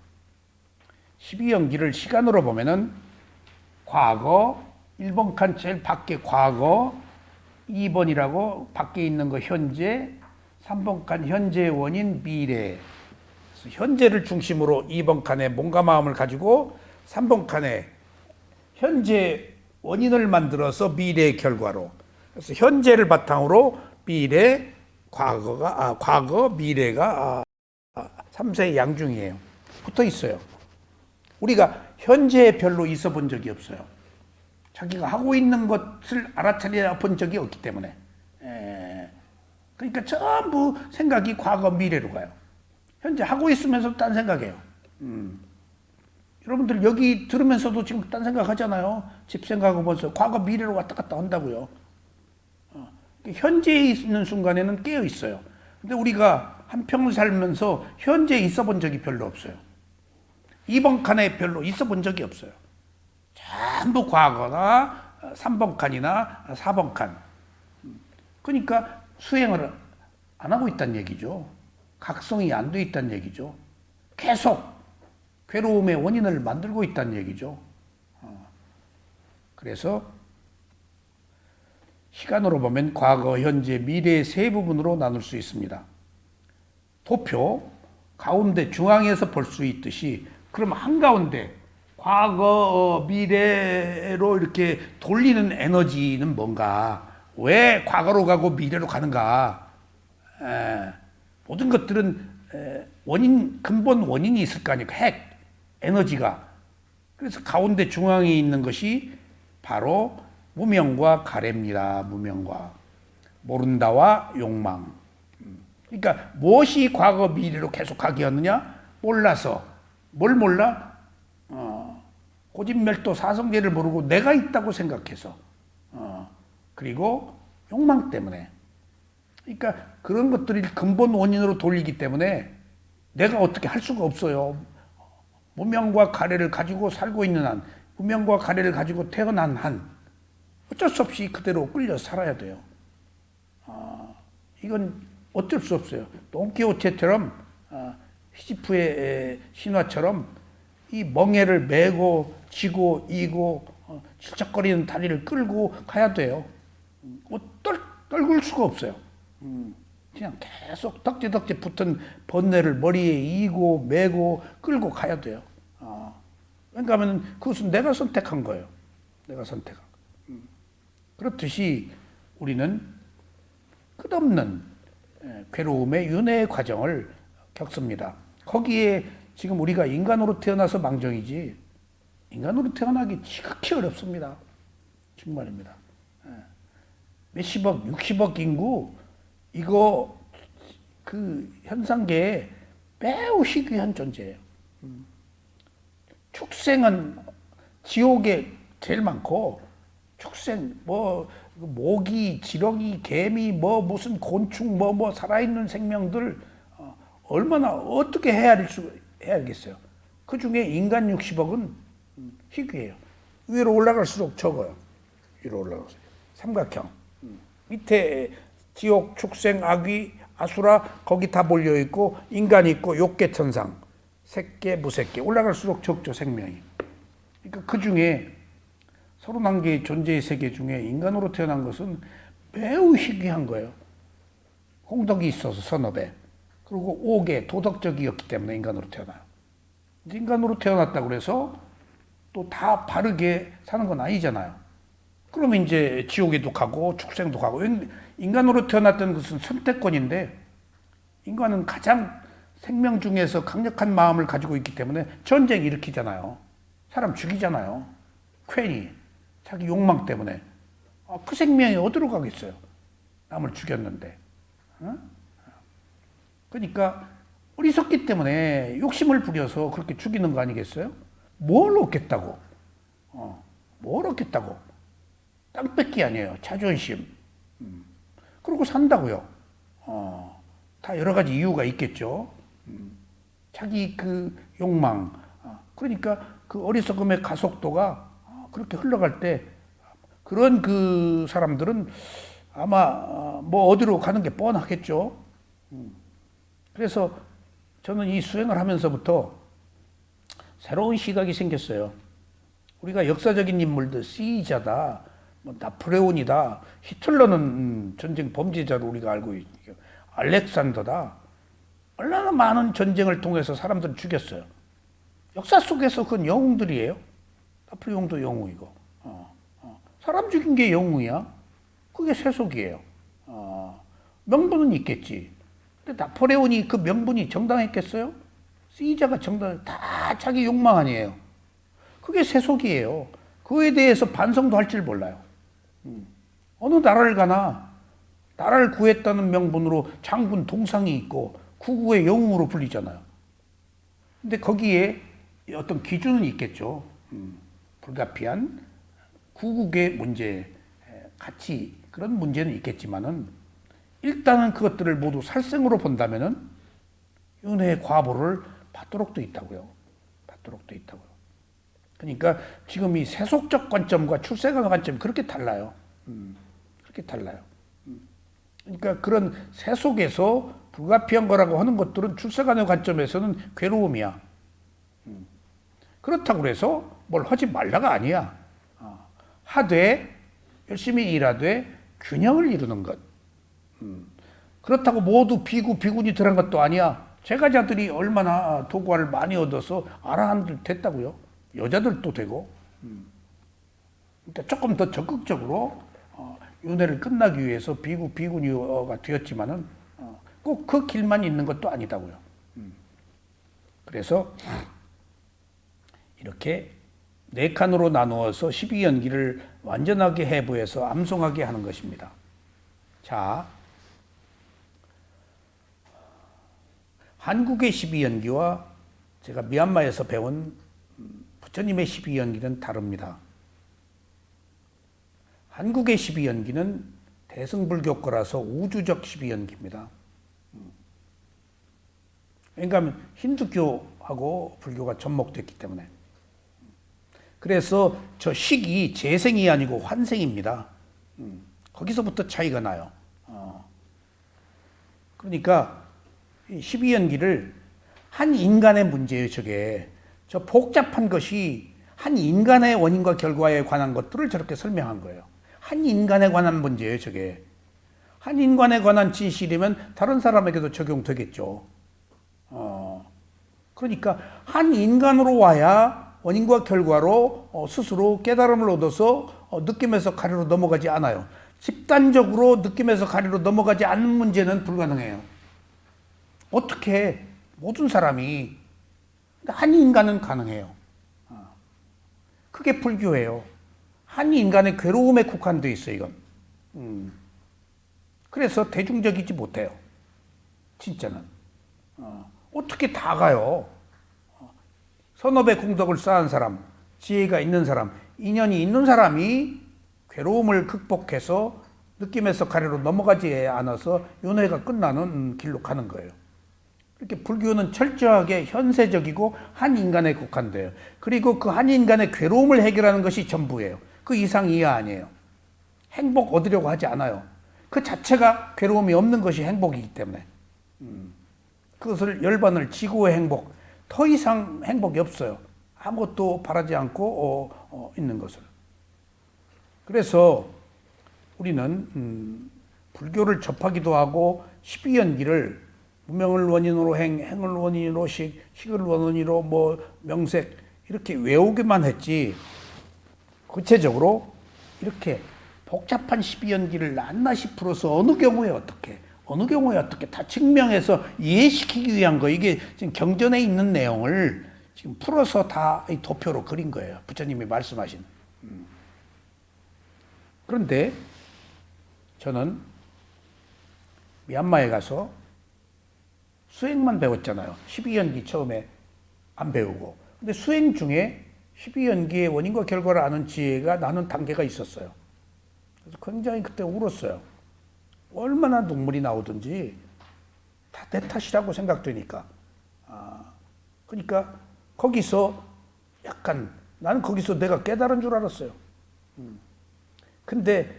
12연기를 시간으로 보면은 과거, 1번 칸 제일 밖에 과거, 2번이라고 밖에 있는 거 현재, 3번 칸 현재의 원인 미래. 그래서 현재를 중심으로 2번 칸에 몸과 마음을 가지고 3번 칸에 현재 원인을 만들어서 미래의 결과로. 그래서 현재를 바탕으로 미래, 과거, 미래가 3세의 양중이에요. 붙어 있어요. 우리가 현재에 별로 있어 본 적이 없어요. 자기가 하고 있는 것을 알아차려 본 적이 없기 때문에. 그러니까 전부 생각이 과거, 미래로 가요. 현재 하고 있으면서 딴 생각해요. 여러분들 여기 들으면서도 지금 딴 생각 하잖아요. 집 생각하면서 과거, 미래로 왔다 갔다 한다고요. 현재에 있는 순간에는 깨어 있어요. 근데 우리가 한평을 살면서 현재에 있어 본 적이 별로 없어요. 2번 칸에 별로 있어 본 적이 없어요. 전부 과거나 3번 칸이나 4번 칸. 그러니까 수행을 안 하고 있다는 얘기죠. 각성이 안 돼 있다는 얘기죠. 계속 괴로움의 원인을 만들고 있다는 얘기죠. 그래서 시간으로 보면 과거, 현재, 미래의 세 부분으로 나눌 수 있습니다. 도표 가운데 중앙에서 볼 수 있듯이 그럼 한가운데 과거, 미래로 이렇게 돌리는 에너지는 뭔가? 왜 과거로 가고 미래로 가는가? 모든 것들은 근본 원인이 있을 거 아니에요. 핵, 에너지가. 그래서 가운데 중앙에 있는 것이 바로 무명과 가래입니다. 무명과. 모른다와 욕망. 그러니까 무엇이 과거, 미래로 계속 가게 하느냐? 몰라서. 뭘 몰라? 고집멸도 사성제를 모르고 내가 있다고 생각해서. 그리고 욕망 때문에. 그러니까 그런 것들이 근본 원인으로 돌리기 때문에 내가 어떻게 할 수가 없어요. 무명과 가래를 가지고 살고 있는 한, 무명과 가래를 가지고 태어난 한 어쩔 수 없이 그대로 끌려 살아야 돼요. 이건 어쩔 수 없어요. 돈키호테처럼 히지프의 신화처럼 이 멍에를 메고 지고 이고 질척거리는 다리를 끌고 가야 돼요. 떨굴 수가 없어요. 그냥 계속 덕지덕지 붙은 번뇌를 머리에 이고 메고 끌고 가야 돼요. 왜냐하면 그것은 내가 선택한 거예요. 내가 선택한 거. 그렇듯이 우리는 끝없는 괴로움의 윤회의 과정을 겪습니다. 거기에 지금 우리가 인간으로 태어나서 망정이지 인간으로 태어나기 지극히 어렵습니다. 정말입니다. 몇십억, 60억 인구 이거 그 현상계에 매우 희귀한 존재예요. 축생은 지옥에 제일 많고 축생 뭐 모기, 지렁이, 개미 뭐 무슨 곤충 뭐 살아있는 생명들 얼마나 어떻게 헤아리겠어요. 그 중에 인간 60억은 희귀해요. 위로 올라갈수록 적어요. 위로 올라갈수록 삼각형. 밑에 지옥, 축생, 악귀, 아수라 거기 다 몰려 있고 인간이 있고 욕계천상, 색계, 무색계 올라갈수록 적죠 생명이. 그러니까 그 중에 31개의 존재의 세계 중에 인간으로 태어난 것은 매우 희귀한 거예요. 홍덕이 있어서 서너 배. 그리고 5개 도덕적이었기 때문에 인간으로 태어나요. 인간으로 태어났다고 그래서 또 다 바르게 사는 건 아니잖아요. 그러면 이제 지옥에도 가고 축생도 가고. 인간으로 태어났던 것은 선택권인데 인간은 가장 생명 중에서 강력한 마음을 가지고 있기 때문에 전쟁 일으키잖아요. 사람 죽이잖아요. 괜히 자기 욕망 때문에. 그 생명이 어디로 가겠어요. 남을 죽였는데. 그러니까 어리석기 때문에 욕심을 부려서 그렇게 죽이는 거 아니겠어요? 뭘 얻겠다고? 뭘 얻겠다고? 땅 뺏기 아니에요. 자존심. 그러고 산다고요. 다 여러 가지 이유가 있겠죠. 자기 그 욕망. 그러니까 그 어리석음의 가속도가 그렇게 흘러갈 때 그런 그 사람들은 아마 뭐 어디로 가는 게 뻔하겠죠. 그래서 저는 이 수행을 하면서부터 새로운 시각이 생겼어요. 우리가 역사적인 인물들, 시자다, 뭐 나폴레온이다, 히틀러는 전쟁 범죄자로 우리가 알고 있죠. 알렉산더다. 얼마나 많은 전쟁을 통해서 사람들을 죽였어요. 역사 속에서 그건 영웅들이에요. 나폴레옹도 영웅이고. 사람 죽인 게 영웅이야. 그게 세속이에요. 명분은 있겠지. 근데 나폴레온이 그 명분이 정당했겠어요? 시자가 다 자기 욕망 아니에요. 그게 세속이에요. 그거에 대해서 반성도 할 줄 몰라요. 어느 나라를 가나 나라를 구했다는 명분으로 장군 동상이 있고 구국의 영웅으로 불리잖아요. 근데 거기에 어떤 기준은 있겠죠. 불가피한 구국의 문제, 가치 그런 문제는 있겠지만은 일단은 그것들을 모두 살생으로 본다면은 윤회의 과보를 받도록 돼 있다고요. 갖도록 돼 있다고요. 그러니까 지금 이 세속적 관점과 출생의 관점이 그렇게 달라요. 그렇게 달라요. 그러니까 그런 세속에서 불가피한 거라고 하는 것들은 출생의 관점에서는 괴로움이야. 그렇다고 해서 뭘 하지 말라가 아니야. 하되 열심히 일하되 균형을 이루는 것. 그렇다고 모두 비군이 들어간 것도 아니야. 제가자들이 얼마나 도구를 많이 얻어서 아라한들 됐다고요. 여자들도 되고. 그러니까 조금 더 적극적으로 윤회를 끝나기 위해서 비군이가 되었지만은 꼭 그 길만 있는 것도 아니다고요. 그래서 이렇게 네 칸으로 나누어서 12연기를 완전하게 해부해서 암송하게 하는 것입니다. 자, 한국의 12연기와 제가 미얀마에서 배운 부처님의 12연기는 다릅니다. 한국의 12연기는 대승불교 거라서 우주적 12연기입니다. 그러니까 힌두교하고 불교가 접목됐기 때문에. 그래서 저 식이 재생이 아니고 환생입니다. 거기서부터 차이가 나요. 그러니까 12연기를 한 인간의 문제예요, 저게. 저 복잡한 것이 한 인간의 원인과 결과에 관한 것들을 저렇게 설명한 거예요. 한 인간에 관한 문제예요, 저게. 한 인간에 관한 진실이면 다른 사람에게도 적용되겠죠. 그러니까 한 인간으로 와야 원인과 결과로 스스로 깨달음을 얻어서 느낌에서 가리로 넘어가지 않아요. 집단적으로 느낌에서 가리로 넘어가지 않는 문제는 불가능해요. 어떻게 모든 사람이 한 인간은 가능해요. 그게 불교예요. 한 인간의 괴로움에 국한되어 있어요, 이건. 그래서 대중적이지 못해요. 진짜는. 어떻게 다 가요? 선업의 공덕을 쌓은 사람, 지혜가 있는 사람, 인연이 있는 사람이 괴로움을 극복해서 느낌에서 가리로 넘어가지 않아서 윤회가 끝나는 길로 가는 거예요. 이렇게 불교는 철저하게 현세적이고 한 인간에 국한돼요. 그리고 그 한 인간의 괴로움을 해결하는 것이 전부예요. 그 이상 이하 아니에요. 행복 얻으려고 하지 않아요. 그 자체가 괴로움이 없는 것이 행복이기 때문에. 그것을 열반을 지구의 행복, 더 이상 행복이 없어요. 아무것도 바라지 않고 있는 것을. 그래서 우리는 불교를 접하기도 하고 12연기를 무명을 원인으로 행을 원인으로 식을 원인으로 명색 이렇게 외우기만 했지 구체적으로 이렇게 복잡한 12연기를 낱낱이 풀어서 어느 경우에 어떻게 다 증명해서 이해시키기 위한 거. 이게 지금 경전에 있는 내용을 지금 풀어서 다 이 도표로 그린 거예요. 부처님이 말씀하신. 그런데 저는 미얀마에 가서 수행만 배웠잖아요. 12연기 처음에 안 배우고. 근데 수행 중에 12연기의 원인과 결과를 아는 지혜가 나는 단계가 있었어요. 그래서 굉장히 그때 울었어요. 얼마나 눈물이 나오든지 다 내 탓이라고 생각되니까. 그러니까 거기서 약간 나는 거기서 내가 깨달은 줄 알았어요. 근데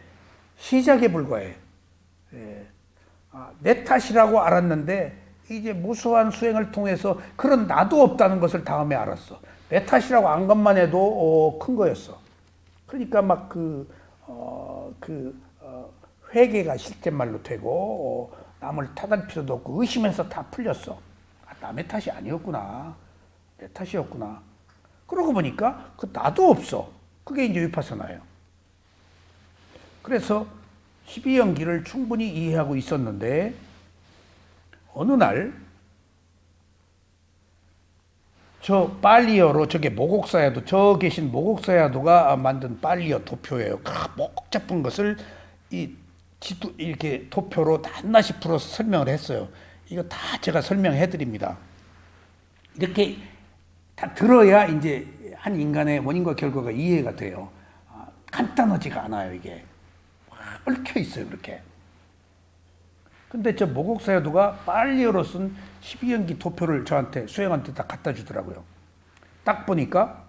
시작에 불과해. 내 탓이라고 알았는데 이제 무수한 수행을 통해서 그런 나도 없다는 것을 다음에 알았어. 내 탓이라고 안 것만 해도 큰 거였어. 그러니까 막 회개가 실제 말로 되고 남을 탓할 필요도 없고 의심해서 다 풀렸어. 남의 탓이 아니었구나. 내 탓이었구나. 그러고 보니까 그 나도 없어. 그게 이제 위파사나예요. 그래서 12연기를 충분히 이해하고 있었는데 어느 날 저 빨리어로 저게 모곡사야도 저 계신 모곡사야도가 만든 빨리어 도표예요. 복잡한 것을 이 지도 이렇게 도표로 낱낱이 풀어서 설명을 했어요. 이거 다 제가 설명해 드립니다. 이렇게 다 들어야 이제 한 인간의 원인과 결과가 이해가 돼요. 간단하지가 않아요, 이게. 얽혀 있어요, 그렇게. 근데 저 모곡사야도가 빨리어로 쓴 12연기 도표를 저한테, 수행한테 다 갖다 주더라고요. 딱 보니까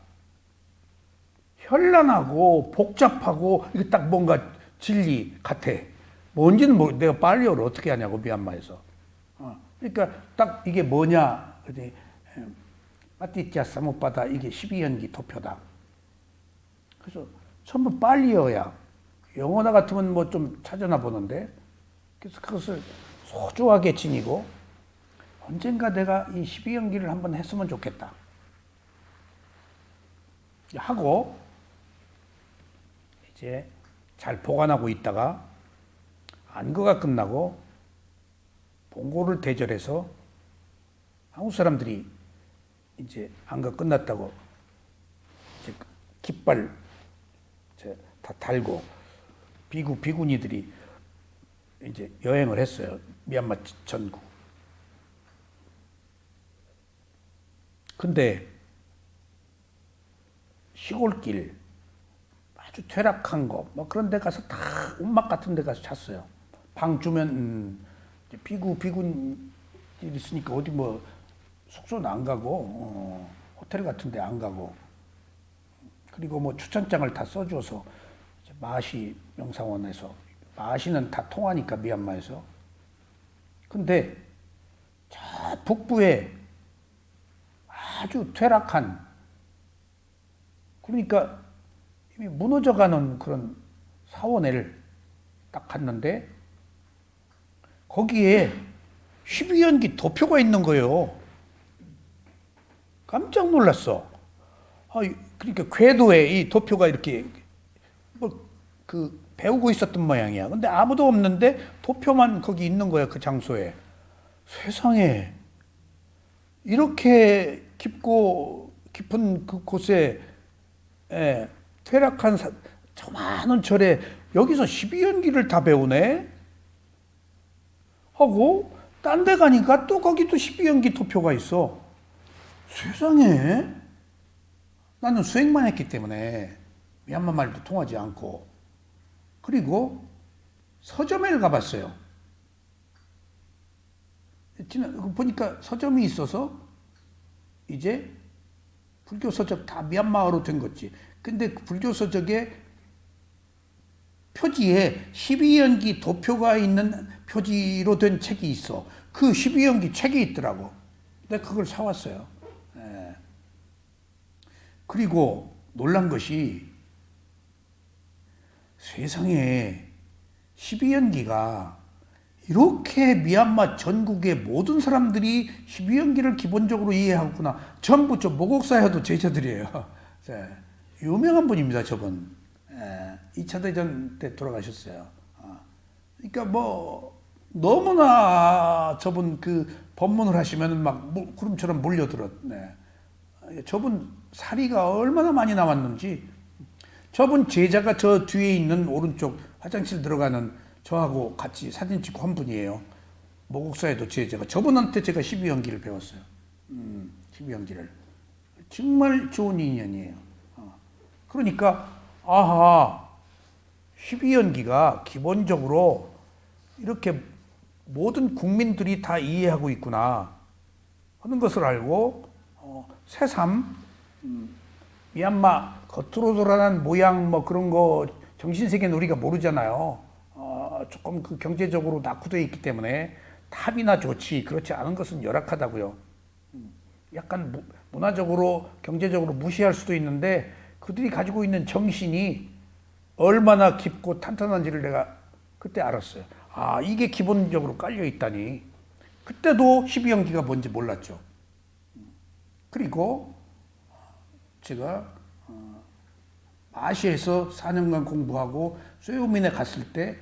현란하고 복잡하고 이게 딱 뭔가 진리 같아. 뭔지는 내가 빨리어를 어떻게 하냐고 미얀마에서. 그러니까 딱 이게 뭐냐. 그랬더니 마티자 사무바다 이게 12연기 도표다. 그래서 전부 빨리어야. 영어나 같으면 뭐 좀 찾아나 보는데 그래서 그것을 소중하게 지니고 언젠가 내가 이 12연기를 한번 했으면 좋겠다. 하고 이제 잘 보관하고 있다가 안거가 끝나고 봉고를 대절해서 한국 사람들이 이제 안거 끝났다고 이제 깃발 다 달고 비구니들이 이제 여행을 했어요. 미얀마 전국. 근데 시골길 아주 퇴락한 거 뭐 그런 데 가서 다 움막 같은 데 가서 잤어요. 방 주면 비군이 있으니까 어디 뭐 숙소는 안 가고 호텔 같은 데 안 가고 그리고 뭐 추천장을 다 써줘서 마시 명상원에서 마시는 다 통하니까 미얀마에서. 근데 저 북부에 아주 퇴락한 그러니까 이미 무너져가는 그런 사원을 딱 갔는데 거기에 12연기 도표가 있는 거예요. 깜짝 놀랐어. 그러니까 궤도에 이 도표가 이렇게 배우고 있었던 모양이야. 근데 아무도 없는데 도표만 거기 있는 거야, 그 장소에. 세상에 이렇게 깊은 그 곳에 퇴락한 저 많은 절에 여기서 12연기를 다 배우네? 하고 딴 데 가니까 또 거기도 12연기 도표가 있어. 세상에 나는 수행만 했기 때문에 미얀마 말도 통하지 않고 그리고 서점에 가봤어요. 보니까 서점이 있어서 이제 불교 서적 다 미얀마어로 된 거지. 근데 불교 서적의 표지에 12연기 도표가 있는 표지로 된 책이 있어. 그 12연기 책이 있더라고. 내가 그걸 사왔어요. 그리고 놀란 것이 세상에 12연기가 이렇게 미얀마 전국의 모든 사람들이 12연기를 기본적으로 이해하구나. 전부 저 모곡사야도 제자들이에요. 유명한 분입니다, 저분. 2차 대전 때 돌아가셨어요. 그러니까 뭐 너무나 저분 그 법문을 하시면 막 구름처럼 몰려들었. 저분 사리가 얼마나 많이 나왔는지. 저분 제자가 저 뒤에 있는 오른쪽 화장실 들어가는 저하고 같이 사진 찍고 한 분이에요. 모곡사에도 제자가. 저분한테 제가 12연기를 배웠어요. 12연기를. 정말 좋은 인연이에요. 그러니까 12연기가 기본적으로 이렇게 모든 국민들이 다 이해하고 있구나 하는 것을 알고 새삼 미얀마 겉으로 드러난 모양 뭐 그런 거 정신세계는 우리가 모르잖아요. 조금 그 경제적으로 낙후되어 있기 때문에 탑이나 좋지 그렇지 않은 것은 열악하다고요. 약간 문화적으로 경제적으로 무시할 수도 있는데 그들이 가지고 있는 정신이 얼마나 깊고 탄탄한지를 내가 그때 알았어요. 이게 기본적으로 깔려 있다니. 그때도 12연기가 뭔지 몰랐죠. 그리고 제가 마시에서 4년간 공부하고 쇠우민에 갔을 때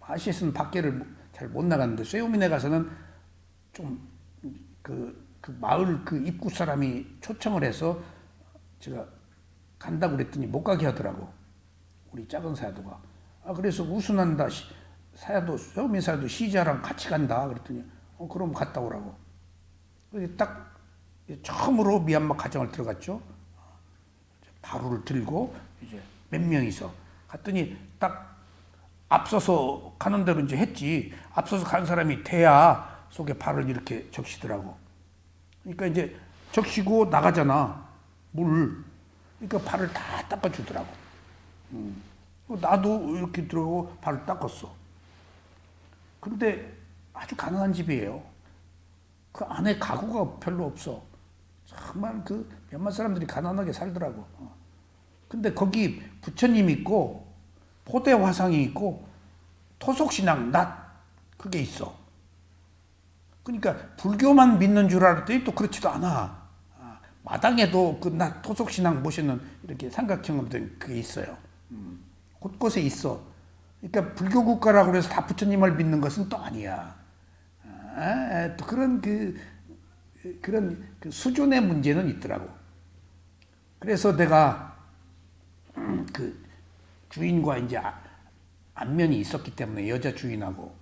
마시에서는 밖에를 잘 못 나갔는데 쇠우민에 가서는 좀 그 마을 그 입구 사람이 초청을 해서 제가 간다고 그랬더니 못 가게 하더라고. 우리 작은 사야도가. 그래서 우순한다. 사야도 쇠우민 사야도 시자랑 같이 간다. 그랬더니 그럼 갔다 오라고. 그래서 딱 처음으로 미얀마 가정을 들어갔죠. 바루를 들고 이제 몇 명이서 갔더니 딱 앞서서 가는 대로 이제 했지. 앞서서 간 사람이 대야 속에 발을 이렇게 적시더라고. 그러니까 이제 적시고 나가잖아. 물. 그러니까 발을 다 닦아주더라고. 나도 이렇게 들어가고 발을 닦았어. 근데 아주 가난한 집이에요. 그 안에 가구가 별로 없어. 정말 그 몇몇 사람들이 가난하게 살더라고. 근데 거기 부처님 있고 포대 화상이 있고 토속신앙 낫 그게 있어. 그러니까 불교만 믿는 줄 알았더니 또 그렇지도 않아. 마당에도 그 낫 토속신앙 모시는 이렇게 삼각형으로 된 그게 있어요. 곳곳에 있어. 그러니까 불교 국가라고 해서 다 부처님을 믿는 것은 또 아니야. 또 그런 그런 수준의 문제는 있더라고. 그래서 내가 그 주인과 이제 안면이 있었기 때문에 여자 주인하고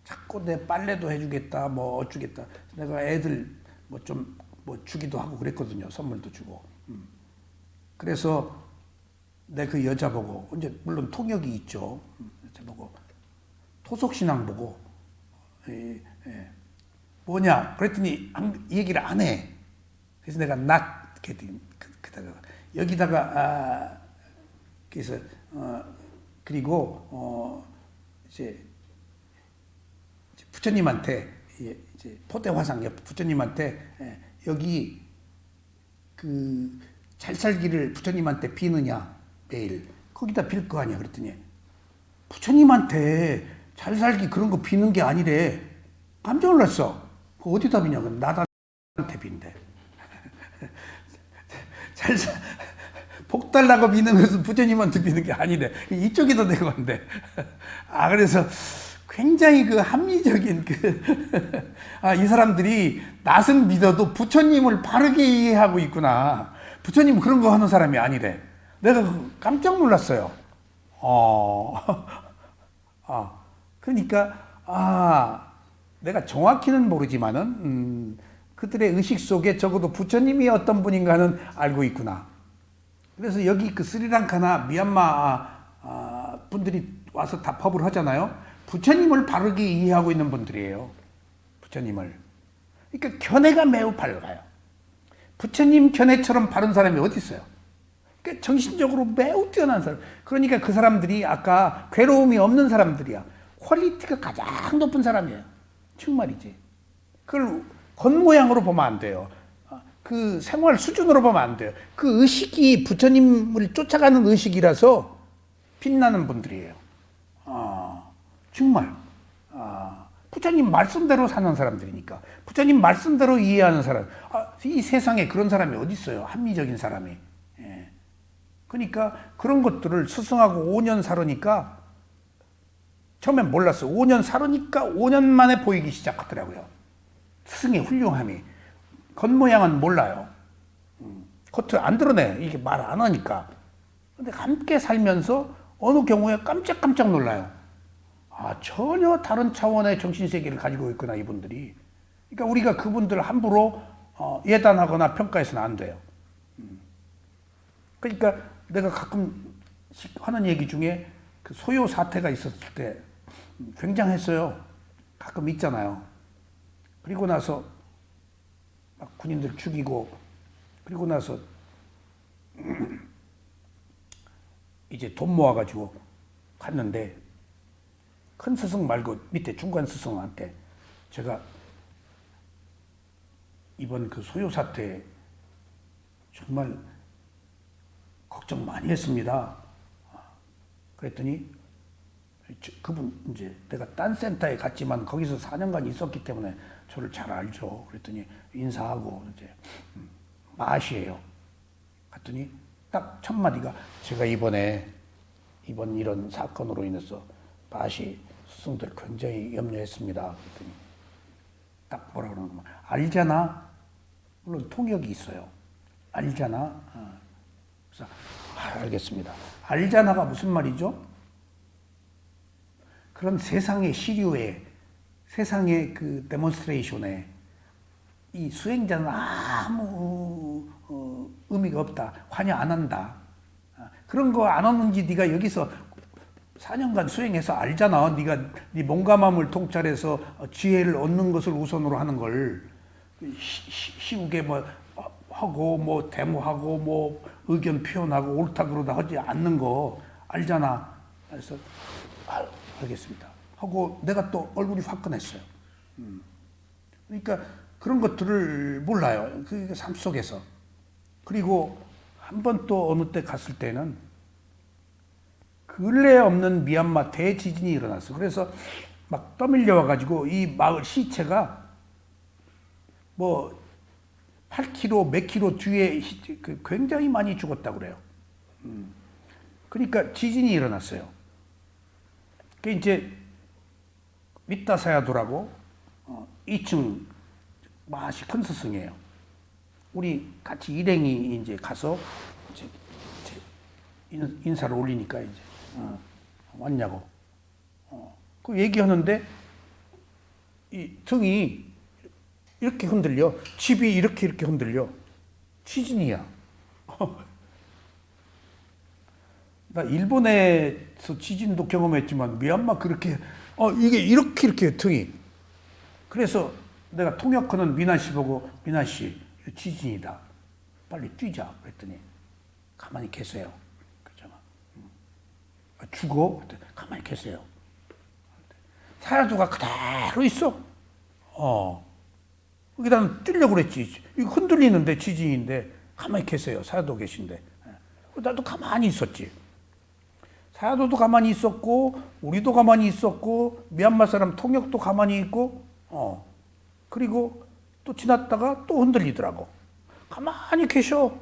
자꾸 내 빨래도 해주겠다, 뭐 어쩌겠다. 내가 애들 뭐 좀 뭐 주기도 하고 그랬거든요. 선물도 주고. 그래서 내 그 여자 보고 이제 물론 통역이 있죠. 여자 보고 토속신앙 보고 뭐냐 그랬더니 얘기를 안 해. 그래서 내가 낫 그다가 여기다가 그래서 그리고 이제 부처님한테 이제 포대 화상 옆 부처님한테 여기 그 잘 살기를 부처님한테 비느냐 매일 거기다 빌 거 아니야. 그랬더니 부처님한테 잘 살기 그런 거 비는 게 아니래. 깜짝 놀랐어. 그 어디다 비냐? 나한테 빈대. 복 달라고 비는 것은 부처님한테 비는 게 아니래. 이쪽에다 대고 한대. 그래서 굉장히 그 합리적인 이 사람들이 낫은 믿어도 부처님을 바르게 이해하고 있구나. 부처님은 그런 거 하는 사람이 아니래. 내가 깜짝 놀랐어요. 그러니까, 내가 정확히는 모르지만은, 그들의 의식 속에 적어도 부처님이 어떤 분인가는 알고 있구나. 그래서 여기 그 스리랑카나 미얀마 분들이 와서 다 법을 하잖아요. 부처님을 바르게 이해하고 있는 분들이에요. 부처님을. 그러니까 견해가 매우 밝아요. 부처님 견해처럼 바른 사람이 어디 있어요? 그러니까 정신적으로 매우 뛰어난 사람. 그러니까 그 사람들이 아까 괴로움이 없는 사람들이야. 퀄리티가 가장 높은 사람이에요. 정말이지. 그걸 겉모양으로 보면 안 돼요. 그 생활 수준으로 보면 안 돼요. 그 의식이 부처님을 쫓아가는 의식이라서 빛나는 분들이에요. 정말. 부처님 말씀대로 사는 사람들이니까. 부처님 말씀대로 이해하는 사람. 이 세상에 그런 사람이 어디 있어요? 합리적인 사람이. 그러니까 그런 것들을 스승하고 5년 살으니까 처음엔 몰랐어요. 5년 살으니까 5년 만에 보이기 시작하더라고요. 스승의 훌륭함이. 겉모양은 몰라요. 겉을 안 드러내. 이게 말 안 하니까. 근데 함께 살면서 어느 경우에 깜짝깜짝 놀라요. 전혀 다른 차원의 정신세계를 가지고 있구나, 이분들이. 그러니까 우리가 그분들 함부로 예단하거나 평가해서는 안 돼요. 그러니까 내가 가끔 하는 얘기 중에 그 소요 사태가 있었을 때 굉장했어요. 가끔 있잖아요. 그리고 나서 막 군인들 죽이고, 그리고 나서 이제 돈 모아가지고 갔는데, 큰 스승 말고 밑에 중간 스승한테 제가 이번 그 소요 사태 정말 걱정 많이 했습니다. 그랬더니 그분 이제 내가 딴 센터에 갔지만 거기서 4년간 있었기 때문에 저를 잘 알죠. 그랬더니 인사하고 이제 마시예요. 갔더니 딱 첫 마디가 제가 이번 이런 사건으로 인해서 마시 스승들 굉장히 염려했습니다. 그랬더니 딱 뭐라 그러는 거야. 알잖아. 물론 통역이 있어요. 알잖아. 그래서 알겠습니다. 알잖아가 무슨 말이죠? 그런 세상의 시류에, 세상의 그 데몬스트레이션에 이 수행자는 아무 의미가 없다. 관여 안 한다. 그런 거 안 하는지 네가 여기서 4년간 수행해서 알잖아. 네가 네 몸과 마음을 통찰해서 지혜를 얻는 것을 우선으로 하는 걸 쉬우게 뭐 하고 뭐 데모하고 뭐 의견 표현하고 옳다 그러다 하지 않는 거 알잖아. 그래서 알겠습니다 하고 내가 또 얼굴이 화끈했어요. 그러니까 그런 것들을 몰라요. 그 삶 속에서. 그리고 한 번 또 어느 때 갔을 때는 근래 없는 미얀마 대지진이 일어났어. 그래서 막 떠밀려 와가지고 이 마을 시체가 뭐 8km, 몇 킬로 뒤에 굉장히 많이 죽었다고 그래요. 그러니까 지진이 일어났어요. 그 이제 밑다사야도라고 2층 맛이 큰 스승이에요. 우리 같이 일행이 이제 가서 이제 인사를 올리니까 이제 왔냐고. 그 얘기하는데 이 등이 이렇게 흔들려. 집이 이렇게 흔들려. 지진이야. 나 일본에서 지진도 경험했지만 미얀마 그렇게 이게 이렇게 등이. 그래서 내가 통역하는 미나 씨 보고 미나 씨 지진이다. 빨리 뛰자. 그랬더니 가만히 계세요. 그랬잖아. 죽어? 가만히 계세요. 사야도가 그대로 있어. 거기다 뛰려고 그랬지. 이거 흔들리는데 지진인데 가만히 계세요. 사야도 계신데. 나도 가만히 있었지. 사야도도 가만히 있었고 우리도 가만히 있었고 미얀마 사람 통역도 가만히 있고 그리고 또 지났다가 또 흔들리더라고. 가만히 계셔.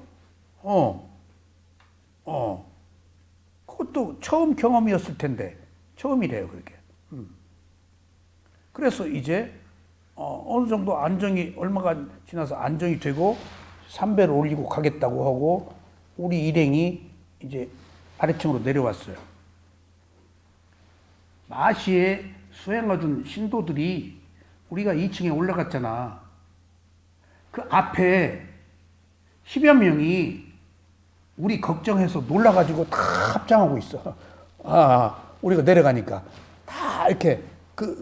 그것도 처음 경험이었을 텐데 처음이래요 그렇게. 그래서 이제 어느 정도 안정이 얼마가 지나서 안정이 되고 삼배를 올리고 가겠다고 하고 우리 일행이 이제 아래층으로 내려왔어요. 마시에 수행하던 신도들이 우리가 2층에 올라갔잖아. 그 앞에 10여 명이 우리 걱정해서 놀라가지고 다 합장하고 있어. 우리가 내려가니까 다 이렇게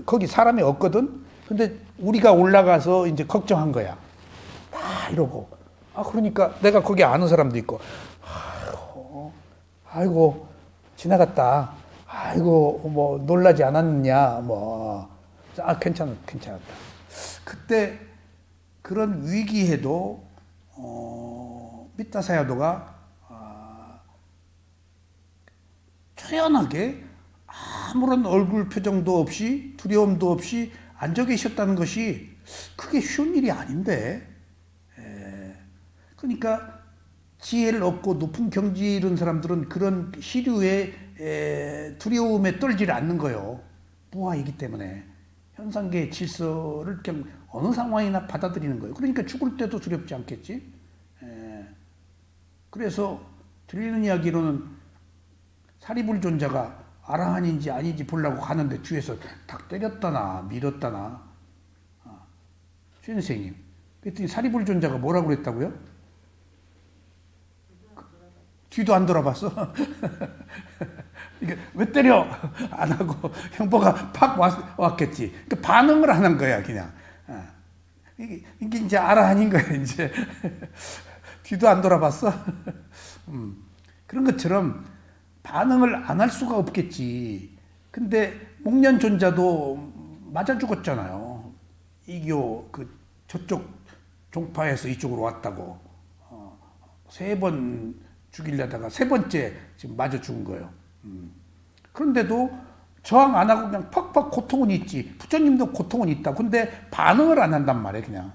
거기 사람이 없거든. 근데 우리가 올라가서 이제 걱정한 거야. 다 이러고. 그러니까 내가 거기 아는 사람도 있고. 아이고 지나갔다. 아이고 뭐 놀라지 않았느냐 뭐. 괜찮았다. 그때 그런 위기에도 밑다사야도가 초연하게 아무런 얼굴 표정도 없이 두려움도 없이 앉아 계셨다는 것이 그게 쉬운 일이 아닌데. 그러니까 지혜를 얻고 높은 경지 이룬 사람들은 그런 시류의 두려움에 떨지 않는 거예요. 무아이기 때문에. 현상계의 질서를 그냥 어느 상황이나 받아들이는 거예요. 그러니까 죽을 때도 두렵지 않겠지. 그래서 들리는 이야기로는 사리불존자가 아라한인지 아닌지 보려고 가는데 뒤에서 탁 때렸다나 밀었다나. 선생님, 그랬더니 사리불존자가 뭐라고 그랬다고요? 뒤도 안 돌아봤어. 이게 왜 때려? 안 하고 형보가 팍 왔겠지. 그러니까 반응을 안 한 거야 그냥. 이게 이제 아라한인 거야 이제. 뒤도 안 돌아봤어. 그런 것처럼 반응을 안 할 수가 없겠지. 근데 목련존자도 맞아 죽었잖아요. 이교 저쪽 종파에서 이쪽으로 왔다고 3번 죽이려다가 3번째 지금 맞아 죽은 거예요. 그런데도 저항 안 하고 그냥 팍팍 고통은 있지. 부처님도 고통은 있다. 근데 반응을 안 한단 말이에요. 그냥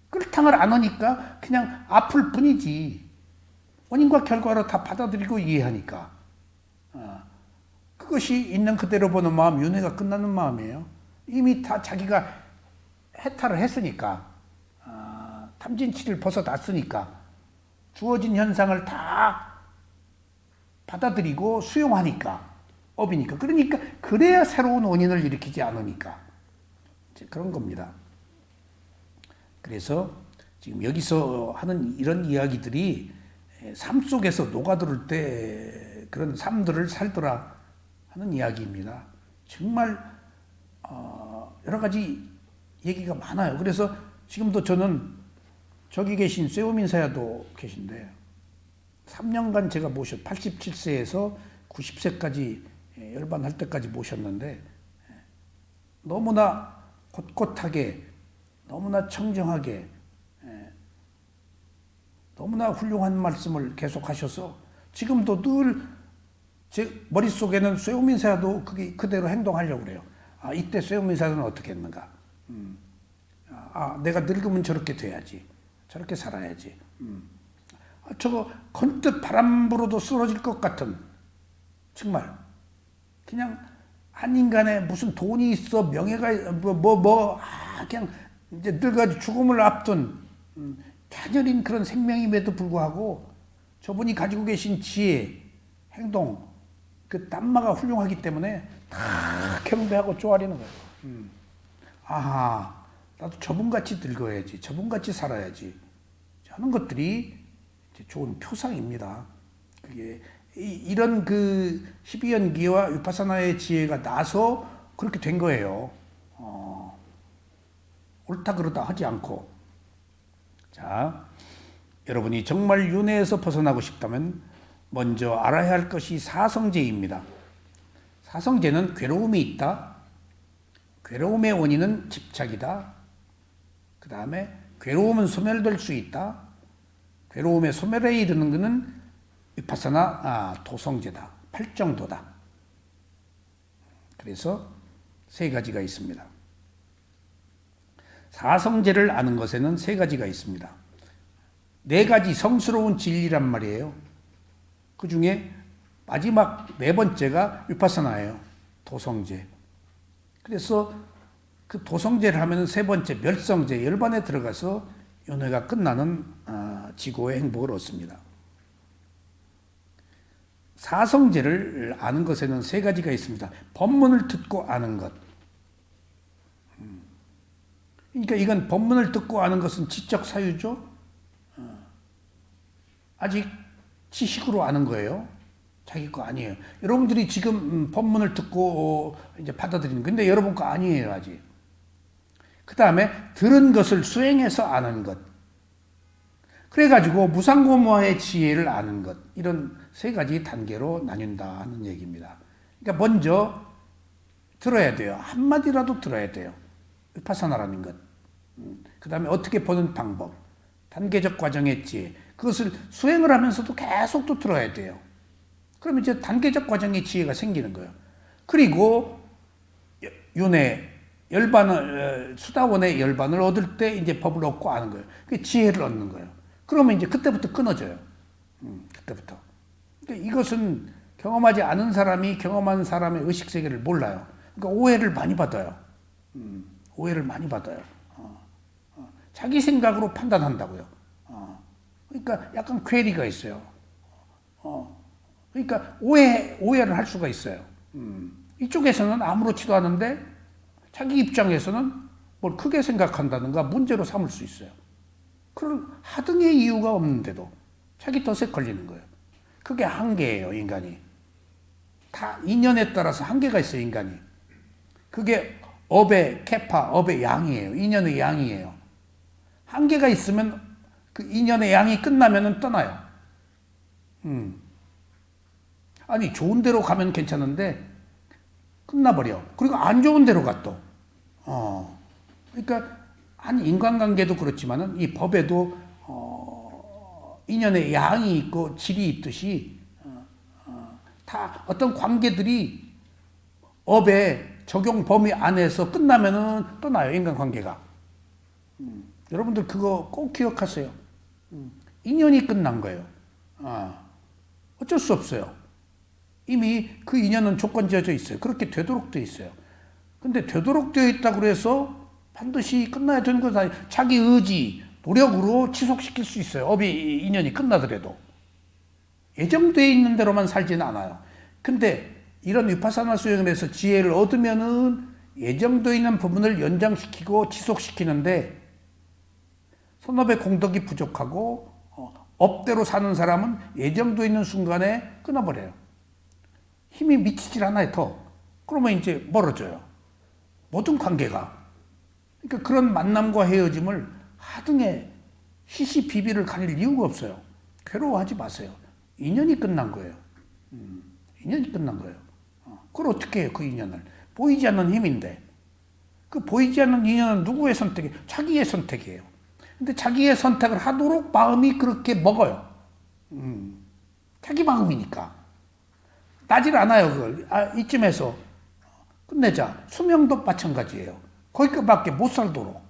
끌탕을 안 하니까 그냥 아플 뿐이지. 원인과 결과로 다 받아들이고 이해하니까. 그것이 있는 그대로 보는 마음, 윤회가 끝나는 마음이에요. 이미 다 자기가 해탈을 했으니까, 탐진치를 벗어났으니까 주어진 현상을 다 받아들이고 수용하니까, 업이니까. 그러니까 그래야 새로운 원인을 일으키지 않으니까. 이제 그런 겁니다. 그래서 지금 여기서 하는 이런 이야기들이 삶 속에서 녹아들을 때 그런 삶들을 살더라 하는 이야기입니다. 정말 여러 가지 얘기가 많아요. 그래서 지금도 저는 저기 계신 쇠오민사야도 계신데 3년간 제가 87세에서 90세까지 열반할 때까지 모셨는데 너무나 곳곳하게, 너무나 청정하게, 너무나 훌륭한 말씀을 계속하셔서 지금도 늘 제 머릿속에는 쇠오민사야도 그게 그대로 행동하려고 그래요. 아, 이때 쇠오민사야는 어떻게 했는가? 내가 늙으면 저렇게 돼야지. 저렇게 살아야지. 저거 건뜻 바람 불어도 쓰러질 것 같은, 정말 그냥 한 인간의 무슨 돈이 있어, 명예가 그냥 이제 늙어가지고 죽음을 앞둔 갸녀린 그런 생명임에도 불구하고 저분이 가지고 계신 지혜, 행동, 그 땀마가 훌륭하기 때문에 다 경배하고 쪼아리는 거예요. 나도 저분같이 늙어야지, 저분같이 살아야지 하는 것들이 좋은 표상입니다. 그게 이런 그 12연기와 위파사나의 지혜가 나서 그렇게 된 거예요. 옳다 그르다 하지 않고. 자, 여러분이 정말 윤회에서 벗어나고 싶다면 먼저 알아야 할 것이 사성제입니다. 사성제는 괴로움이 있다. 괴로움의 원인은 집착이다. 그 다음에 괴로움은 소멸될 수 있다. 괴로움의 소멸에 이르는 것은 위파사나 도성제다. 팔정도다. 그래서 세 가지가 있습니다. 사성제를 아는 것에는 세 가지가 있습니다. 네 가지 성스러운 진리란 말이에요. 그 중에 마지막 네 번째가 위파사나예요. 도성제. 그래서 그 도성제를 하면 세 번째 멸성제, 열반에 들어가서 윤회가 끝나는 지고의 행복을 얻습니다. 사성제를 아는 것에는 세 가지가 있습니다. 법문을 듣고 아는 것. 그러니까 이건 법문을 듣고 아는 것은 지적 사유죠. 아직 지식으로 아는 거예요. 자기 거 아니에요. 여러분들이 지금 법문을 듣고 이제 받아들이는 근데 여러분 거 아니에요, 아직. 그 다음에 들은 것을 수행해서 아는 것. 그래가지고 무상고모화의 지혜를 아는 것. 이런 세 가지 단계로 나뉜다 하는 얘기입니다. 그러니까 먼저 들어야 돼요. 한마디라도 들어야 돼요. 위파사나라는 것. 그 다음에 어떻게 보는 방법. 단계적 과정의 지혜. 그것을 수행을 하면서도 계속 또 들어야 돼요. 그러면 이제 단계적 과정의 지혜가 생기는 거예요. 그리고 윤회, 열반을, 수다원의 열반을 얻을 때 이제 법을 얻고 아는 거예요. 그 지혜를 얻는 거예요. 그러면 이제 그때부터 끊어져요. 그때부터. 그러니까 이것은 경험하지 않은 사람이 경험한 사람의 의식세계를 몰라요. 그러니까 오해를 많이 받아요. 오해를 많이 받아요. 자기 생각으로 판단한다고요. 그러니까 약간 괴리가 있어요. 그러니까 오해를 할 수가 있어요. 이쪽에서는 아무렇지도 않은데 자기 입장에서는 뭘 크게 생각한다든가 문제로 삼을 수 있어요. 그런 하등의 이유가 없는데도 자기 덫에 걸리는 거예요. 그게 한계예요, 인간이. 다 인연에 따라서 한계가 있어요, 인간이. 그게 업의 캐파, 업의 양이에요. 인연의 양이에요. 한계가 있으면 그 인연의 양이 끝나면은 떠나요. 아니, 좋은 데로 가면 괜찮은데 끝나버려. 그리고 안 좋은 데로 가 또. 그러니까 한 인간관계도 그렇지만은 이 법에도 인연의 양이 있고 질이 있듯이 다 어떤 관계들이 업의 적용 범위 안에서 끝나면은 떠나요, 인간관계가. 여러분들 그거 꼭 기억하세요. 인연이 끝난 거예요. 어쩔 수 없어요. 이미 그 인연은 조건지어져 있어요. 그렇게 되도록 되어 있어요. 근데 되도록 되어 있다고 해서 반드시 끝나야 되는 건 아니에요. 자기 의지, 노력으로 지속시킬 수 있어요. 업이 인연이 끝나더라도. 예정되어 있는 대로만 살지는 않아요. 근데 이런 위파사나 수행을 해서 지혜를 얻으면은 예정되어 있는 부분을 연장시키고 지속시키는데 선업의 공덕이 부족하고 업대로 사는 사람은 예정되어 있는 순간에 끊어버려요. 힘이 미치질 않아요, 더. 그러면 이제 멀어져요. 모든 관계가. 그러니까 그런 만남과 헤어짐을 하등의 시시비비를 가릴 이유가 없어요. 괴로워하지 마세요. 인연이 끝난 거예요. 인연이 끝난 거예요. 그걸 어떻게 해요, 그 인연을? 보이지 않는 힘인데. 그 보이지 않는 인연은 누구의 선택이에요? 자기의 선택이에요. 근데 자기의 선택을 하도록 마음이 그렇게 먹어요. 자기 마음이니까. 나질 않아요, 그걸. 이쯤에서 끝내자. 수명도 마찬가지예요. 거기까지밖에 못 살도록.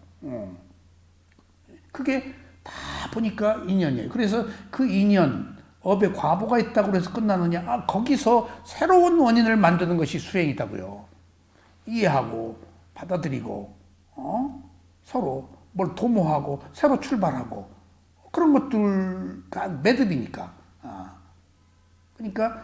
그게 다 보니까 인연이에요. 그래서 그 인연, 업에 과보가 있다고 해서 끝나느냐? 거기서 새로운 원인을 만드는 것이 수행이다고요. 이해하고 받아들이고 서로 뭘 도모하고 새로 출발하고 그런 것들가 매듭이니까. 그러니까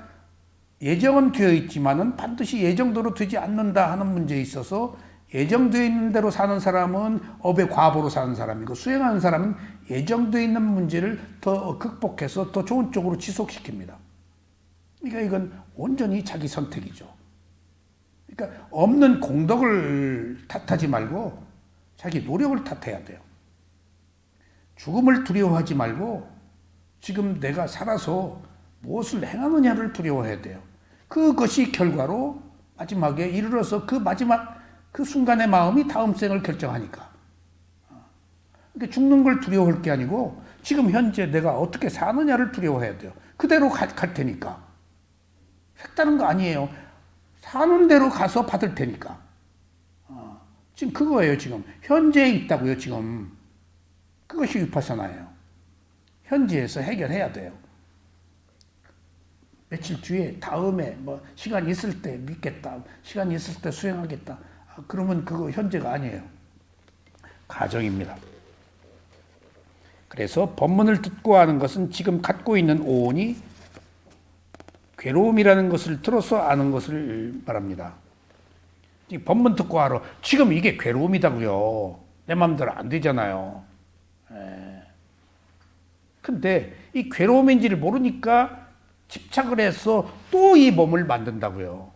예정은 되어 있지만은 반드시 예정대로 되지 않는다 하는 문제에 있어서 예정되어 있는 대로 사는 사람은 업의 과보로 사는 사람이고 수행하는 사람은 예정되어 있는 문제를 더 극복해서 더 좋은 쪽으로 지속시킵니다. 그러니까 이건 온전히 자기 선택이죠. 그러니까 없는 공덕을 탓하지 말고 자기 노력을 탓해야 돼요. 죽음을 두려워하지 말고 지금 내가 살아서 무엇을 행하느냐를 두려워해야 돼요. 그것이 결과로 마지막에 이르러서 그 마지막 그 순간의 마음이 다음 생을 결정하니까. 그러니까 죽는 걸 두려워할 게 아니고 지금 현재 내가 어떻게 사느냐를 두려워해야 돼요. 그대로 갈 테니까. 색다른 거 아니에요. 사는 대로 가서 받을 테니까. 지금 그거예요, 지금. 현재에 있다고요, 지금. 그것이 위파사나예요. 현재에서 해결해야 돼요. 며칠 뒤에, 다음에, 뭐, 시간 있을 때 믿겠다. 시간 있을 때 수행하겠다. 그러면 그거 현재가 아니에요. 가정입니다. 그래서 법문을 듣고 하는 것은 지금 갖고 있는 오온이 괴로움이라는 것을 들어서 아는 것을 말합니다. 법문 듣고 알아. 지금 이게 괴로움이다고요. 내 마음대로 안 되잖아요. 근데 이 괴로움인지를 모르니까 집착을 해서 또 이 몸을 만든다고요.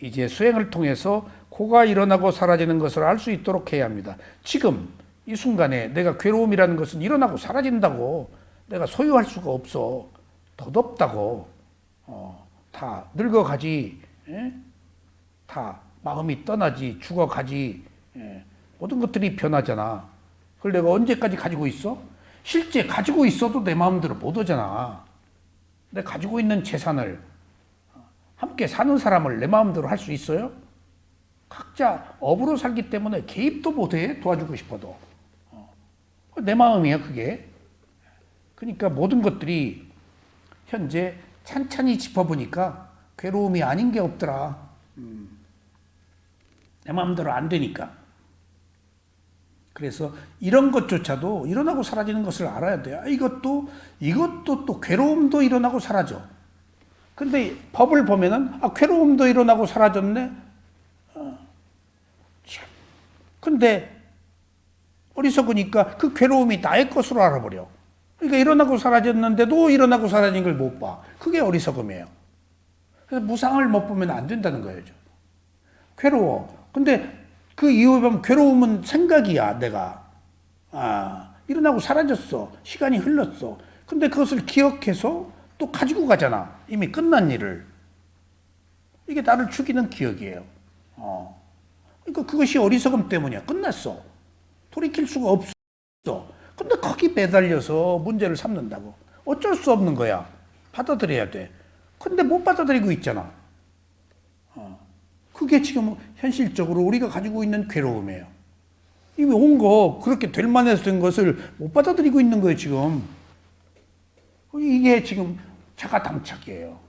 이제 수행을 통해서 코가 일어나고 사라지는 것을 알 수 있도록 해야 합니다. 지금 이 순간에 내가 괴로움이라는 것은 일어나고 사라진다고. 내가 소유할 수가 없어. 덧없다고. 다 늙어가지. 다 마음이 떠나지. 죽어가지. 모든 것들이 변하잖아. 그걸 내가 언제까지 가지고 있어? 실제 가지고 있어도 내 마음대로 못 오잖아. 내가 가지고 있는 재산을 함께 사는 사람을 내 마음대로 할 수 있어요? 각자 업으로 살기 때문에 개입도 못해. 도와주고 싶어도. 내 마음이야 그게. 그러니까 모든 것들이 현재 찬찬히 짚어보니까 괴로움이 아닌 게 없더라. 내 마음대로 안 되니까. 그래서 이런 것조차도 일어나고 사라지는 것을 알아야 돼요. 이것도 또 괴로움도 일어나고 사라져. 근데 법을 보면은 괴로움도 일어나고 사라졌네. 근데 어리석으니까 그 괴로움이 나의 것으로 알아버려. 그러니까 일어나고 사라졌는데도 일어나고 사라진 걸 못 봐. 그게 어리석음이에요. 그래서 무상을 못 보면 안 된다는 거예요. 괴로워. 근데 그 이후에 보면 괴로움은 생각이야, 내가. 일어나고 사라졌어. 시간이 흘렀어. 근데 그것을 기억해서 또 가지고 가잖아. 이미 끝난 일을. 이게 나를 죽이는 기억이에요. 그러니까 그것이 어리석음 때문이야. 끝났어. 돌이킬 수가 없어. 근데 거기 매달려서 문제를 삼는다고. 어쩔 수 없는 거야. 받아들여야 돼. 근데 못 받아들이고 있잖아. 그게 지금 현실적으로 우리가 가지고 있는 괴로움이에요. 이미 온 거, 그렇게 될 만해서 된 것을 못 받아들이고 있는 거예요, 지금. 이게 지금 자가당착이에요.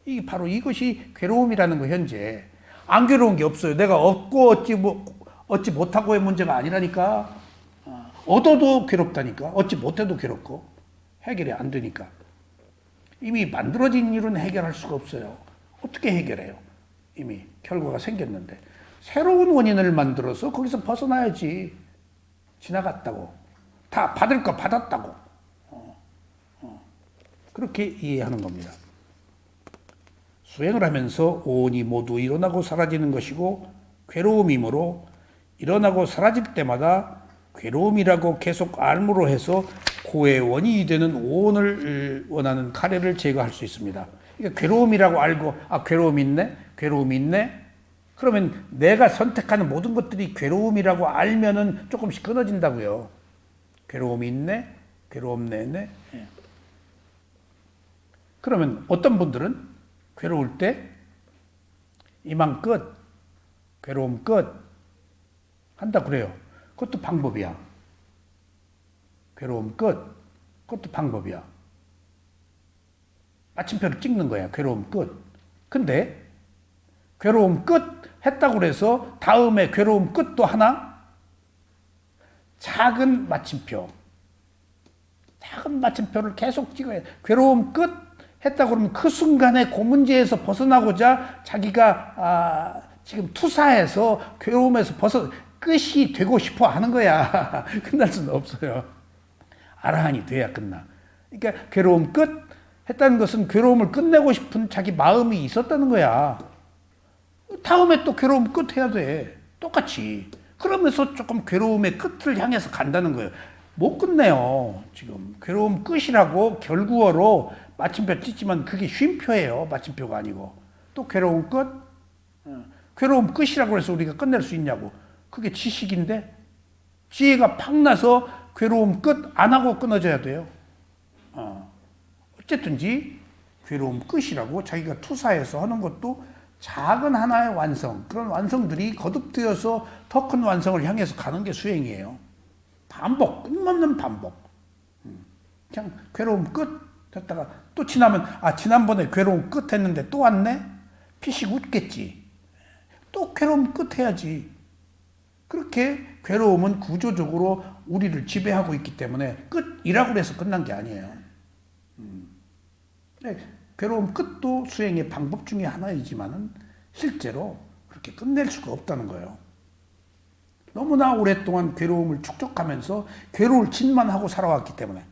이게 바로 이것이 괴로움이라는 거, 현재. 안 괴로운 게 없어요. 내가 얻고 얻지 못하고의 문제가 아니라니까. 얻어도 괴롭다니까. 얻지 못해도 괴롭고. 해결이 안 되니까. 이미 만들어진 일은 해결할 수가 없어요. 어떻게 해결해요? 이미 결과가 생겼는데. 새로운 원인을 만들어서 거기서 벗어나야지. 지나갔다고. 다 받을 거 받았다고. 그렇게 이해하는 겁니다. 수행을 하면서 오온이 모두 일어나고 사라지는 것이고 괴로움이므로 일어나고 사라질 때마다 괴로움이라고 계속 알무로 해서 고의 원인이 되는 오온을 원하는 카레를 제거할 수 있습니다. 그러니까 괴로움이라고 알고 괴로움 있네? 괴로움 있네? 그러면 내가 선택하는 모든 것들이 괴로움이라고 알면은 조금씩 끊어진다고요. 괴로움이 있네? 괴로움 내네? 예. 그러면 어떤 분들은 괴로울 때 이만 끝, 괴로움 끝 한다 그래요. 그것도 방법이야. 괴로움 끝, 그것도 방법이야. 마침표를 찍는 거야. 괴로움 끝. 근데 괴로움 끝 했다고 그래서 다음에 괴로움 끝도 하나? 작은 마침표. 작은 마침표를 계속 찍어야 돼. 괴로움 끝 했다고 그러면 그 순간에 그 문제에서 벗어나고자 자기가 지금 투사해서 괴로움에서 끝이 되고 싶어 하는 거야. 끝날 수는 없어요. 아라한이 돼야 끝나. 그러니까 괴로움 끝 했다는 것은 괴로움을 끝내고 싶은 자기 마음이 있었다는 거야. 다음에 또 괴로움 끝 해야 돼. 똑같이. 그러면서 조금 괴로움의 끝을 향해서 간다는 거예요. 못 끝내요. 지금 괴로움 끝이라고 결구어로 마침표 찍지만 그게 쉼표예요. 마침표가 아니고. 또 괴로움 끝? 괴로움 끝이라고 해서 우리가 끝낼 수 있냐고. 그게 지식인데 지혜가 팍 나서 괴로움 끝 안 하고 끊어져야 돼요. 어쨌든지 괴로움 끝이라고 자기가 투사해서 하는 것도 작은 하나의 완성, 그런 완성들이 거듭되어서 더 큰 완성을 향해서 가는 게 수행이에요. 반복, 끊임없는 반복. 그냥 괴로움 끝 했다가 또 지나면 지난번에 괴로움 끝 했는데 또 왔네? 피식 웃겠지. 또 괴로움 끝 해야지. 그렇게 괴로움은 구조적으로 우리를 지배하고 있기 때문에 끝이라고 해서 끝난 게 아니에요. 괴로움 끝도 수행의 방법 중에 하나이지만은 실제로 그렇게 끝낼 수가 없다는 거예요. 너무나 오랫동안 괴로움을 축적하면서 괴로울 짓만 하고 살아왔기 때문에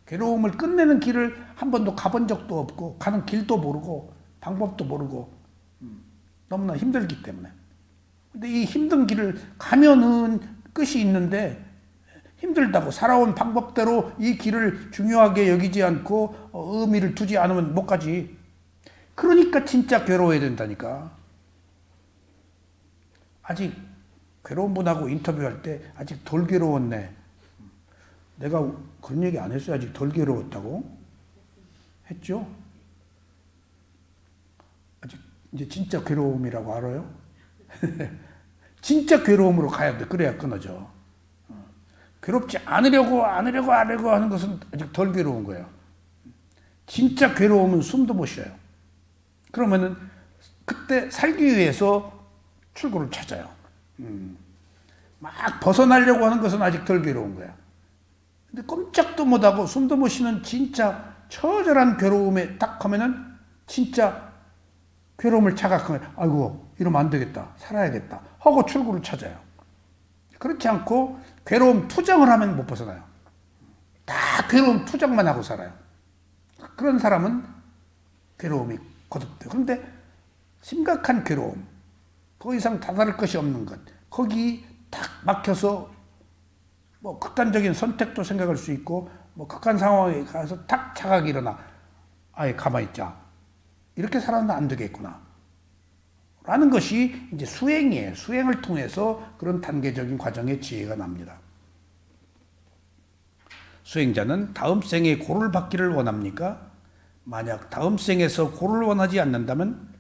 괴로움을 끝내는 길을 한 번도 가본 적도 없고 가는 길도 모르고 방법도 모르고 너무나 힘들기 때문에. 근데 이 힘든 길을 가면은 끝이 있는데 힘들다고 살아온 방법대로 이 길을 중요하게 여기지 않고 의미를 두지 않으면 못 가지. 그러니까 진짜 괴로워야 된다니까. 아직 괴로운 분하고 인터뷰할 때 아직 덜 괴로웠네. 내가 그런 얘기 안 했어요. 아직 덜 괴로웠다고? 했죠? 아직 이제 진짜 괴로움이라고 알아요? 진짜 괴로움으로 가야 돼. 그래야 끊어져. 괴롭지 않으려고 하는 것은 아직 덜 괴로운 거예요. 진짜 괴로움은 숨도 못 쉬어요. 그러면은 그때 살기 위해서 출구를 찾아요. 막 벗어나려고 하는 것은 아직 덜 괴로운 거야. 근데 꼼짝도 못하고 숨도 못 쉬는 진짜 처절한 괴로움에 딱 하면은 진짜 괴로움을 자각하면 아이고 이러면 안 되겠다. 살아야겠다. 하고 출구를 찾아요. 그렇지 않고 괴로움 투정을 하면 못 벗어나요. 다 괴로움 투정만 하고 살아요. 그런 사람은 괴로움이 거듭돼요. 그런데 심각한 괴로움, 더 이상 다다를 것이 없는 것, 거기 딱 막혀서 뭐 극단적인 선택도 생각할 수 있고 뭐 극한 상황에 가서 탁 자각이 일어나 아예 가만히 있자. 이렇게 살아는 안 되겠구나. 라는 것이 이제 수행이에요. 수행을 통해서 그런 단계적인 과정의 지혜가 납니다. 수행자는 다음 생에 고를 받기를 원합니까? 만약 다음 생에서 고를 원하지 않는다면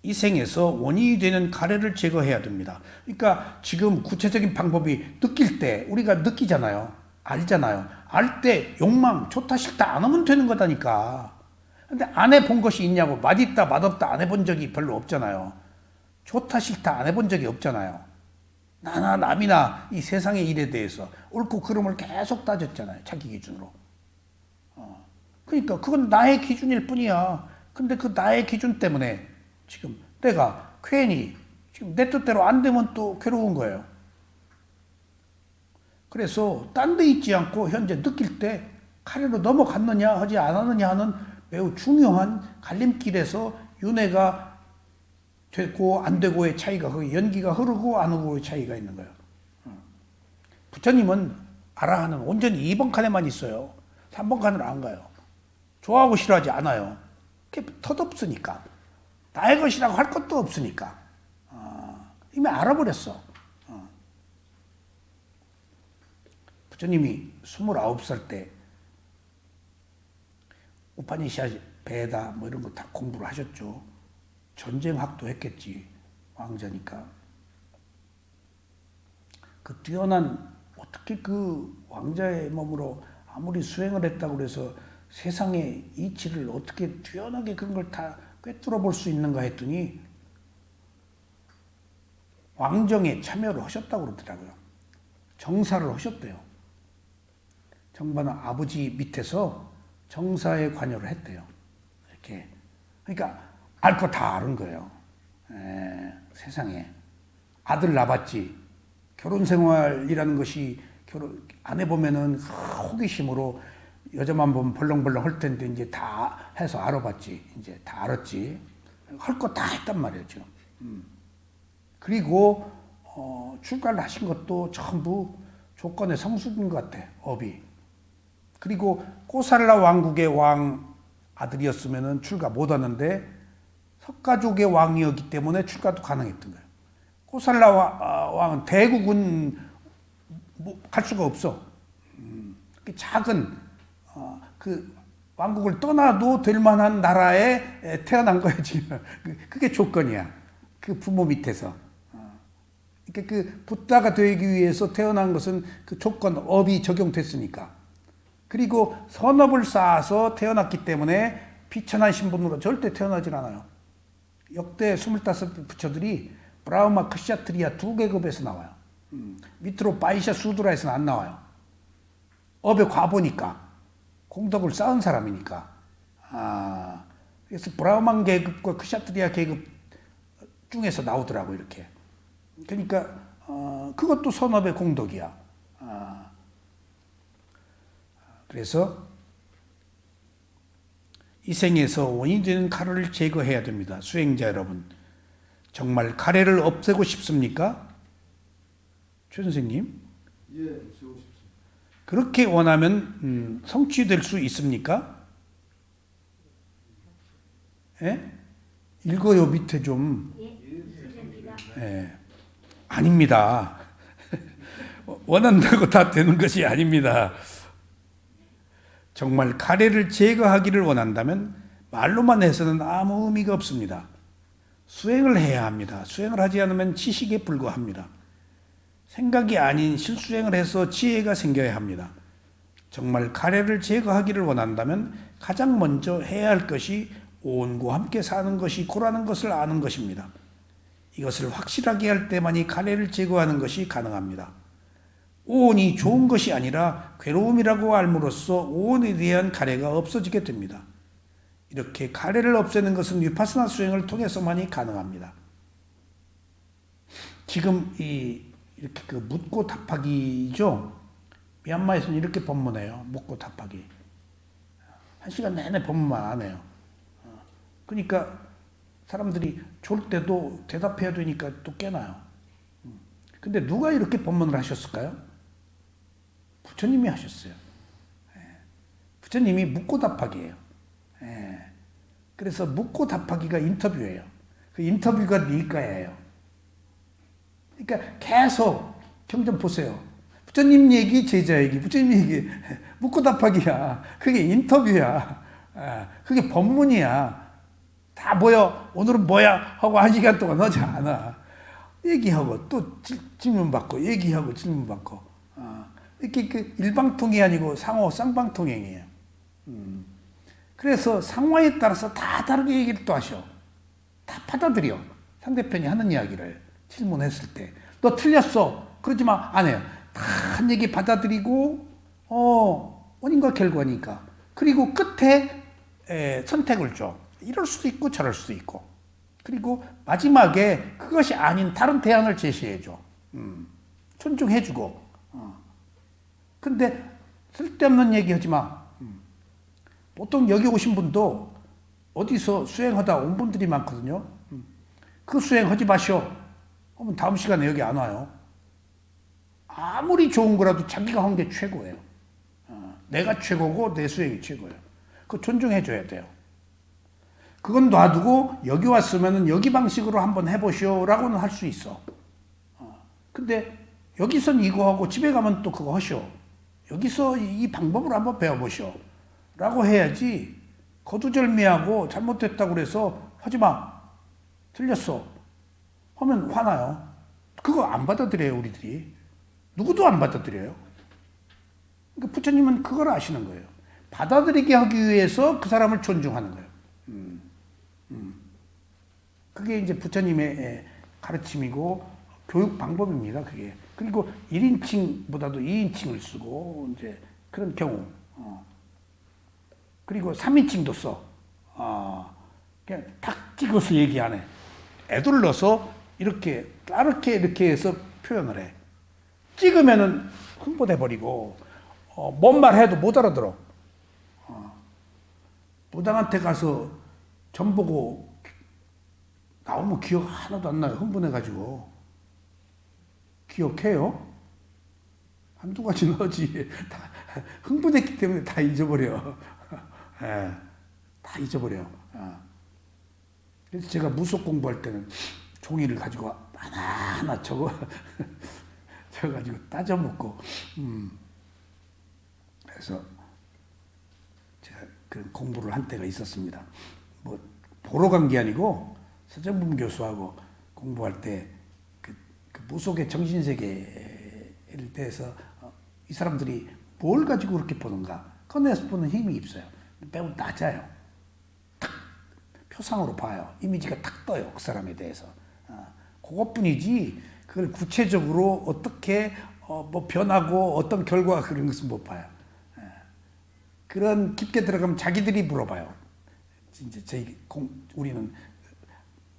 이 생에서 원인이 되는 가래를 제거해야 됩니다. 그러니까 지금 구체적인 방법이 느낄 때 우리가 느끼잖아요. 알잖아요. 알 때 욕망, 좋다 싫다 안 하면 되는 거다니까. 근데 안 해본 것이 있냐고. 맛있다 맛없다 안 해본 적이 별로 없잖아요. 좋다 싫다 안 해본 적이 없잖아요. 나나 남이나 이 세상의 일에 대해서 옳고 그름을 계속 따졌잖아요. 자기 기준으로. 그러니까 그건 나의 기준일 뿐이야. 근데 그 나의 기준 때문에 지금 내가 괜히 지금 내 뜻대로 안 되면 또 괴로운 거예요. 그래서 딴 데 있지 않고 현재 느낄 때 카레로 넘어갔느냐 하지 않았느냐 하는 매우 중요한 갈림길에서 윤회가 되고 안 되고의 차이가, 그 연기가 흐르고 안 흐르고의 차이가 있는 거예요. 부처님은 아라한은 온전히 2번 칸에만 있어요. 3번 칸으로 안 가요. 좋아하고 싫어하지 않아요. 그게 덧없으니까. 나의 것이라고 할 것도 없으니까. 이미 알아버렸어. 부처님이 29살 때 우파니샤드, 베다 뭐 이런 거 다 공부를 하셨죠. 전쟁학도 했겠지. 왕자니까. 그 뛰어난 어떻게 그 왕자의 몸으로 아무리 수행을 했다고 그래서 세상의 이치를 어떻게 뛰어나게 그런 걸 다 꿰뚫어 볼 수 있는가 했더니 왕정에 참여를 하셨다고 그러더라고요. 정사를 하셨대요. 정반은 아버지 밑에서 정사에 관여를 했대요. 이렇게. 그러니까 알 거 다 아는 거예요. 세상에. 아들 낳았지. 결혼 생활이라는 것이 안 해보면은 호기심으로 여자만 보면 벌렁벌렁 할 텐데 이제 다 해서 알아봤지. 이제 다 알았지. 할 거 다 했단 말이죠. 그리고 출가를 하신 것도 전부 조건의 성수인 것 같아. 업이. 그리고 코살라 왕국의 왕 아들이었으면은 출가 못 하는데 석가족의 왕이었기 때문에 출가도 가능했던 거예요. 코살라 왕은 대국은 갈 수가 없어. 작은 그 왕국을 떠나도 될 만한 나라에 태어난 거야 지금. 그게 조건이야. 그 부모 밑에서. 그러니까 그 붓다가 되기 위해서 태어난 것은 그 조건 업이 적용됐으니까. 그리고 선업을 쌓아서 태어났기 때문에 비천한 신분으로 절대 태어나질 않아요. 역대 25 부처들이 브라흐마 크샤트리아 2계급에서 나와요. 밑으로 바이샤 수드라에서는 안 나와요. 업의 과보니까. 공덕을 쌓은 사람이니까. 그래서 브라흐만 계급과 크샤트리아 계급 중에서 나오더라고 이렇게. 그러니까 그것도 선업의 공덕이야. 그래서 이 생에서 원인이 되는 가래를 제거해야 됩니다. 수행자 여러분. 정말 가래를 없애고 싶습니까? 최 선생님?
예, 없애고 싶습니다.
그렇게 원하면 성취될 수 있습니까? 예? 읽어요 밑에 좀. 예. 아닙니다. 원한다고 다 되는 것이 아닙니다. 정말 가래를 제거하기를 원한다면 말로만 해서는 아무 의미가 없습니다. 수행을 해야 합니다. 수행을 하지 않으면 지식에 불과합니다. 생각이 아닌 실수행을 해서 지혜가 생겨야 합니다. 정말 가래를 제거하기를 원한다면 가장 먼저 해야 할 것이 오온과 함께 사는 것이 고라는 것을 아는 것입니다. 이것을 확실하게 할 때만이 가래를 제거하는 것이 가능합니다. 오온이 좋은 것이 아니라 괴로움이라고 알므로써 오온에 대한 가래가 없어지게 됩니다. 이렇게 가래를 없애는 것은 위파스나 수행을 통해서만이 가능합니다. 지금 이렇게 그 묻고 답하기죠. 미얀마에서는 이렇게 법문해요. 묻고 답하기. 1시간 내내 법문만 안 해요. 그러니까 사람들이 졸 때도 대답해야 되니까 또 깨나요. 근데 누가 이렇게 법문을 하셨을까요? 부처님이 하셨어요. 부처님이 묻고 답하기예요. 그래서 묻고 답하기가 인터뷰예요. 그 인터뷰가 니까예요. 그러니까 계속 경전 보세요. 부처님 얘기, 제자 얘기, 부처님 얘기, 묻고 답하기야. 그게 인터뷰야. 그게 법문이야. 다 뭐야, 오늘은 뭐야 하고 1시간 동안 하지 않아. 얘기하고 또 질문 받고, 얘기하고 질문 받고. 이렇게 그 일방통이 아니고 상호 쌍방통행이에요. 그래서 상황에 따라서 다 다르게 얘기를 또 하셔. 다 받아들여. 상대편이 하는 이야기를 질문했을 때. 너 틀렸어. 그러지 마. 안 해요. 다 한 얘기 받아들이고, 원인과 결과니까. 그리고 끝에 선택을 줘. 이럴 수도 있고 저럴 수도 있고. 그리고 마지막에 그것이 아닌 다른 대안을 제시해줘. 존중해주고. 근데 쓸데없는 얘기 하지 마. 보통 여기 오신 분도 어디서 수행하다 온 분들이 많거든요. 그 수행하지 마시오. 그러면 다음 시간에 여기 안 와요. 아무리 좋은 거라도 자기가 한 게 최고예요. 내가 최고고 내 수행이 최고예요. 그거 존중해줘야 돼요. 그건 놔두고 여기 왔으면 여기 방식으로 한번 해보시오라고는 할 수 있어. 근데 여기선 이거 하고 집에 가면 또 그거 하시오. 여기서 이 방법으로 한번 배워보시오. 라고 해야지 거두절미하고 잘못됐다고 그래서 하지마. 틀렸어. 하면 화나요. 그거 안 받아들여요, 우리들이. 누구도 안 받아들여요. 그러니까 부처님은 그걸 아시는 거예요. 받아들이게 하기 위해서 그 사람을 존중하는 거예요. 그게 이제 부처님의 가르침이고 교육 방법입니다. 그게. 그리고 1인칭보다도 2인칭을 쓰고 이제 그런 경우. 그리고 3인칭도 써. 그냥 탁 찍어서 얘기 안 해. 애둘러서 이렇게 따르게 이렇게 해서 표현을 해. 찍으면은 흥분해 버리고 뭔 말 해도 못 알아들어. 부당한테 가서 점 보고 나오면 기억 하나도 안 나요. 흥분해가지고. 기억해요? 한두 가지 넣지. 흥분했기 때문에 다 잊어버려. 예, 다 잊어버려. 그래서 제가 무속 공부할 때는 종이를 가지고 하나하나 적어가지고 따져먹고, 그래서 제가 그 공부를 한 때가 있었습니다. 뭐, 보러 간 게 아니고, 서정분 교수하고 공부할 때, 그 무속의 정신세계에 대해서 이 사람들이 뭘 가지고 그렇게 보는가, 꺼내서 보는 힘이 있어요. 매우 낮아요. 탁, 표상으로 봐요. 이미지가 탁 떠요. 그 사람에 대해서. 그것뿐이지, 그걸 구체적으로 어떻게 뭐 변하고 어떤 결과가 그런 것은 못 봐요. 그런 깊게 들어가면 자기들이 물어봐요. 이제 우리는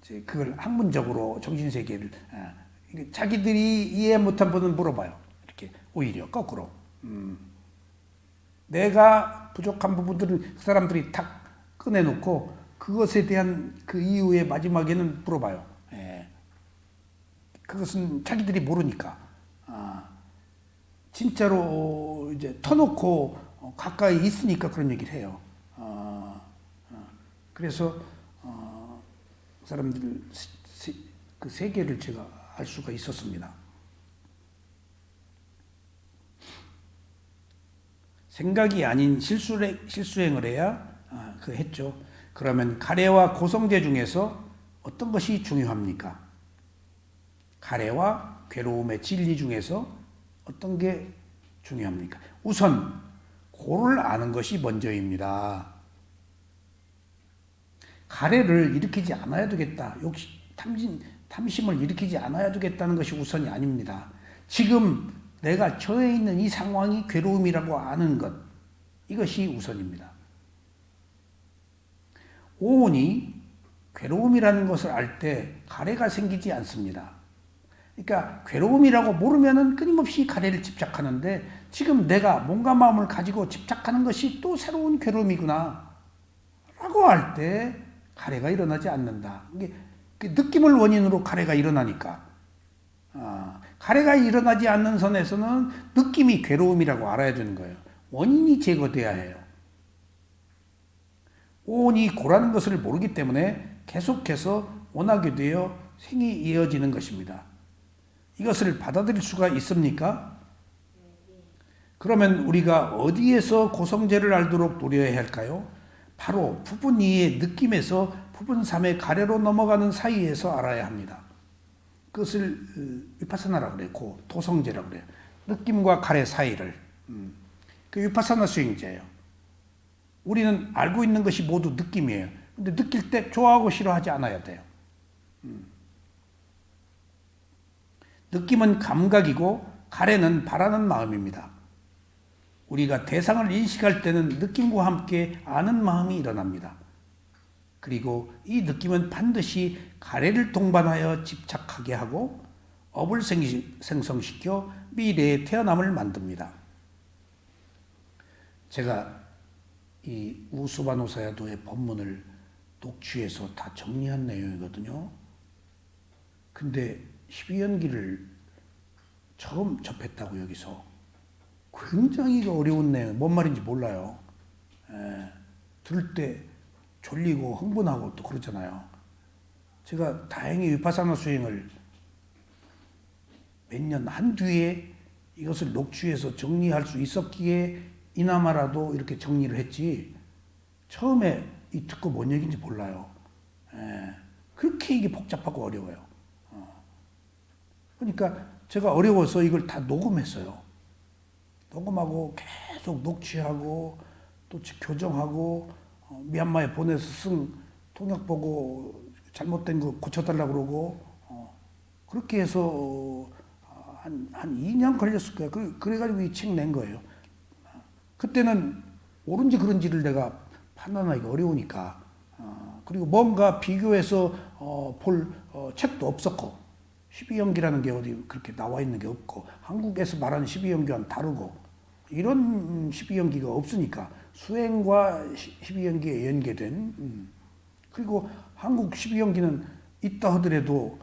이제 그걸 학문적으로 정신세계를 자기들이 이해 못한 부분은 물어봐요. 이렇게 오히려 거꾸로. 내가 부족한 부분들은 그 사람들이 탁 꺼내놓고 그것에 대한 그 이후에 마지막에는 물어봐요. 그것은 자기들이 모르니까. 진짜로 이제 터놓고 가까이 있으니까 그런 얘기를 해요. 그래서 그 사람들 그 세계를 제가 알 수가 있었습니다. 생각이 아닌 실수행을 해야 그 했죠. 그러면 가래와 고성제 중에서 어떤 것이 중요합니까? 가래와 괴로움의 진리 중에서 어떤 게 중요합니까? 우선 고를 아는 것이 먼저입니다. 가래를 일으키지 않아야 되겠다. 욕심, 탐심을 일으키지 않아야 되겠다는 것이 우선이 아닙니다. 지금 내가 처해 있는 이 상황이 괴로움이라고 아는 것, 이것이 우선입니다. 오온이 괴로움이라는 것을 알 때 가래가 생기지 않습니다. 그러니까 괴로움이라고 모르면은 끊임없이 가래를 집착하는데 지금 내가 몸과 마음을 가지고 집착하는 것이 또 새로운 괴로움이구나 라고 할 때 가래가 일어나지 않는다. 이게 느낌을 원인으로 가래가 일어나니까. 가래가 일어나지 않는 선에서는 느낌이 괴로움이라고 알아야 되는 거예요. 원인이 제거돼야 해요. 오온이 고라는 것을 모르기 때문에 계속해서 원하게 되어 생이 이어지는 것입니다. 이것을 받아들일 수가 있습니까? 그러면 우리가 어디에서 고성제를 알도록 노려야 할까요? 바로 부분 2의 느낌에서 부분 3의 가래로 넘어가는 사이에서 알아야 합니다. 그것을 위파사나라고 그래요. 도성제라고 그래요. 느낌과 가래 사이를. 그 위파사나 수행제예요. 우리는 알고 있는 것이 모두 느낌이에요. 근데 느낄 때 좋아하고 싫어하지 않아야 돼요. 느낌은 감각이고 가래는 바라는 마음입니다. 우리가 대상을 인식할 때는 느낌과 함께 아는 마음이 일어납니다. 그리고 이 느낌은 반드시 가래를 동반하여 집착하게 하고 업을 생성시켜 미래의 태어남을 만듭니다. 제가 이 우수바노사야도의 법문을 녹취해서 다 정리한 내용이거든요. 근데 12연기를 처음 접했다고 여기서. 굉장히 어려운 내용, 뭔 말인지 몰라요. 들을 때 졸리고 흥분하고 또 그러잖아요. 제가 다행히 위파사나 수행을 몇 년 한 뒤에 이것을 녹취해서 정리할 수 있었기에 이나마라도 이렇게 정리를 했지, 처음에 이 듣고 뭔 얘기인지 몰라요. 그렇게 이게 복잡하고 어려워요. 그러니까 제가 어려워서 이걸 다 녹음했어요. 녹음하고 계속 녹취하고 또 교정하고, 미얀마에 보내서 쓴 통역 보고 잘못된 거 고쳐달라고 그러고, 그렇게 해서 한 2년 걸렸을 거예요. 그래가지고 이 책 낸 거예요. 그때는 옳은지 그른지를 내가 판단하기가 어려우니까. 그리고 뭔가 비교해서 볼 책도 없었고, 12연기라는 게 어디 그렇게 나와 있는 게 없고, 한국에서 말하는 12연기와는 다르고, 이런 12연기가 없으니까 수행과 12연기에 연계된, 그리고 한국 12연기는 있다 하더라도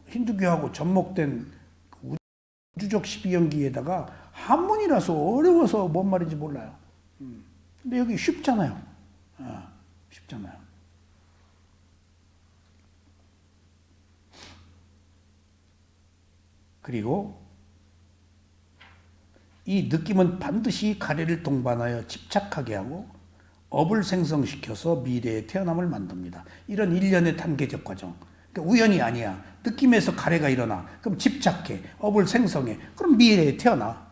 힌두교하고 접목된 우주적 12연기에다가 한문이라서 어려워서 뭔 말인지 몰라요. 근데 여기 쉽잖아요. 쉽잖아요. 그리고 이 느낌은 반드시 가래를 동반하여 집착하게 하고 업을 생성시켜서 미래의 태어남을 만듭니다. 이런 일련의 단계적 과정. 그러니까 우연이 아니야. 느낌에서 가래가 일어나. 그럼 집착해. 업을 생성해. 그럼 미래에 태어나.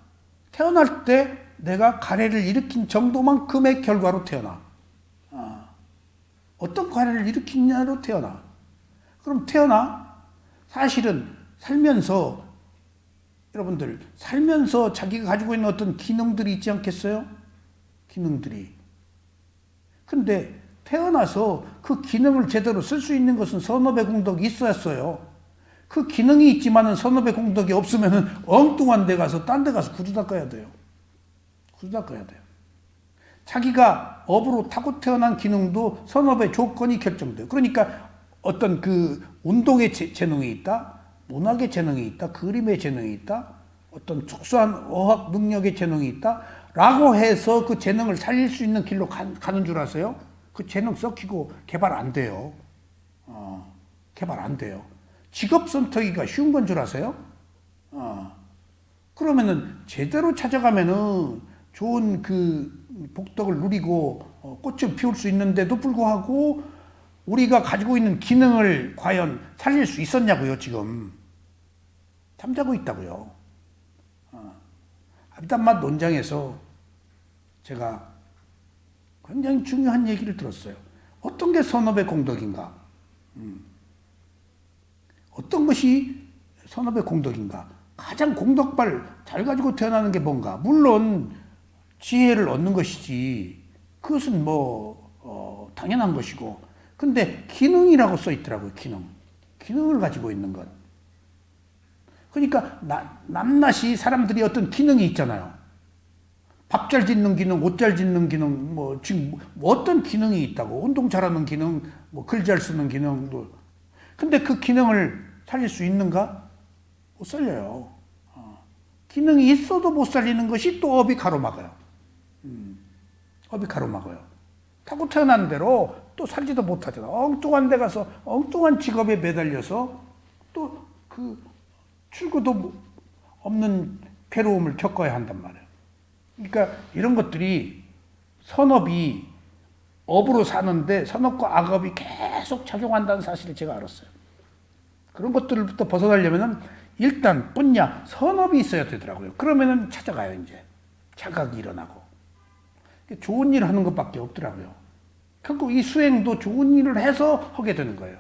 태어날 때 내가 가래를 일으킨 정도만큼의 결과로 태어나. 어떤 가래를 일으키냐로 태어나. 그럼 태어나. 사실은 살면서, 여러분들 살면서 자기가 가지고 있는 어떤 기능들이 있지 않겠어요? 기능들이. 근데 태어나서 그 기능을 제대로 쓸 수 있는 것은 선업의 공덕이 있었어요. 그 기능이 있지만은 선업의 공덕이 없으면은 엉뚱한 데 가서 딴 데 가서 구두 닦아야 돼요. 구두 닦아야 돼요. 자기가 업으로 타고 태어난 기능도 선업의 조건이 결정돼요. 그러니까 어떤 그 운동의 재능이 있다, 문학의 재능이 있다, 그림의 재능이 있다, 어떤 특수한 어학 능력의 재능이 있다 라고 해서 그 재능을 살릴 수 있는 길로 가는 줄 아세요? 그 재능 썩히고 개발 안 돼요. 개발 안 돼요. 직업 선택이가 쉬운 건 줄 아세요? 그러면은 제대로 찾아가면은 좋은 그 복덕을 누리고 꽃을 피울 수 있는데도 불구하고 우리가 가지고 있는 기능을 과연 살릴 수 있었냐고요, 지금. 잠자고 있다고요. 아비담맛 논장에서 제가 굉장히 중요한 얘기를 들었어요. 어떤 게 선업의 공덕인가? 어떤 것이 선업의 공덕인가? 가장 공덕발 잘 가지고 태어나는 게 뭔가? 물론 지혜를 얻는 것이지, 그것은 당연한 것이고, 근데 기능이라고 써 있더라고요. 기능을 가지고 있는 것. 그러니까 남낮이 사람들이 어떤 기능이 있잖아요. 밥 잘 짓는 기능, 옷 잘 짓는 기능, 지금 어떤 기능이 있다고. 운동 잘하는 기능, 글 잘 쓰는 기능도. 근데 그 기능을 살릴 수 있는가? 못 살려요. 기능이 있어도 못 살리는 것이 또 업이 가로막아요. 업이 가로막아요. 타고 태어난 대로 또 살지도 못하잖아. 엉뚱한 데 가서 엉뚱한 직업에 매달려서 또 그 출구도 없는 괴로움을 겪어야 한단 말이에요. 그러니까 이런 것들이 선업이 업으로 사는데 선업과 악업이 계속 작용한다는 사실을 제가 알았어요. 그런 것들부터 벗어나려면은 일단 뿐야 선업이 있어야 되더라고요. 그러면은 찾아가요, 이제. 자각이 일어나고. 좋은 일을 하는 것밖에 없더라고요. 결국 이 수행도 좋은 일을 해서 하게 되는 거예요.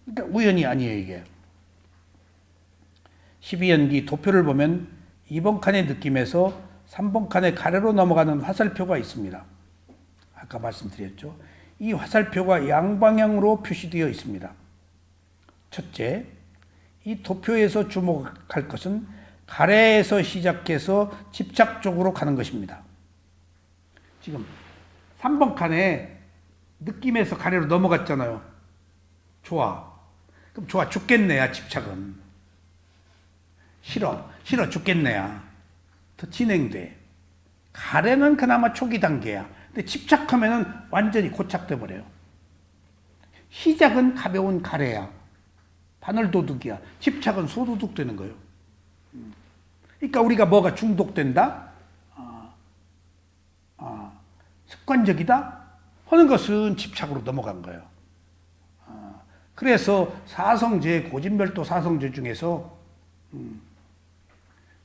그러니까 우연이 아니에요, 이게. 12연기 도표를 보면 2번 칸의 느낌에서 3번 칸의 가래로 넘어가는 화살표가 있습니다. 아까 말씀드렸죠. 이 화살표가 양방향으로 표시되어 있습니다. 첫째, 이 도표에서 주목할 것은 가래에서 시작해서 집착 쪽으로 가는 것입니다. 지금 3번 칸에 느낌에서 가래로 넘어갔잖아요. 좋아. 그럼 좋아 죽겠네야, 집착은. 싫어 죽겠네야. 더 진행돼. 가래는 그나마 초기 단계야. 근데 집착하면은 완전히 고착돼 버려요. 시작은 가벼운 가래야. 바늘도둑이야. 집착은 소도둑 되는 거예요. 그러니까 우리가 뭐가 중독된다? 습관적이다? 하는 것은 집착으로 넘어간 거예요. 그래서 사성제, 고진별도 사성제 중에서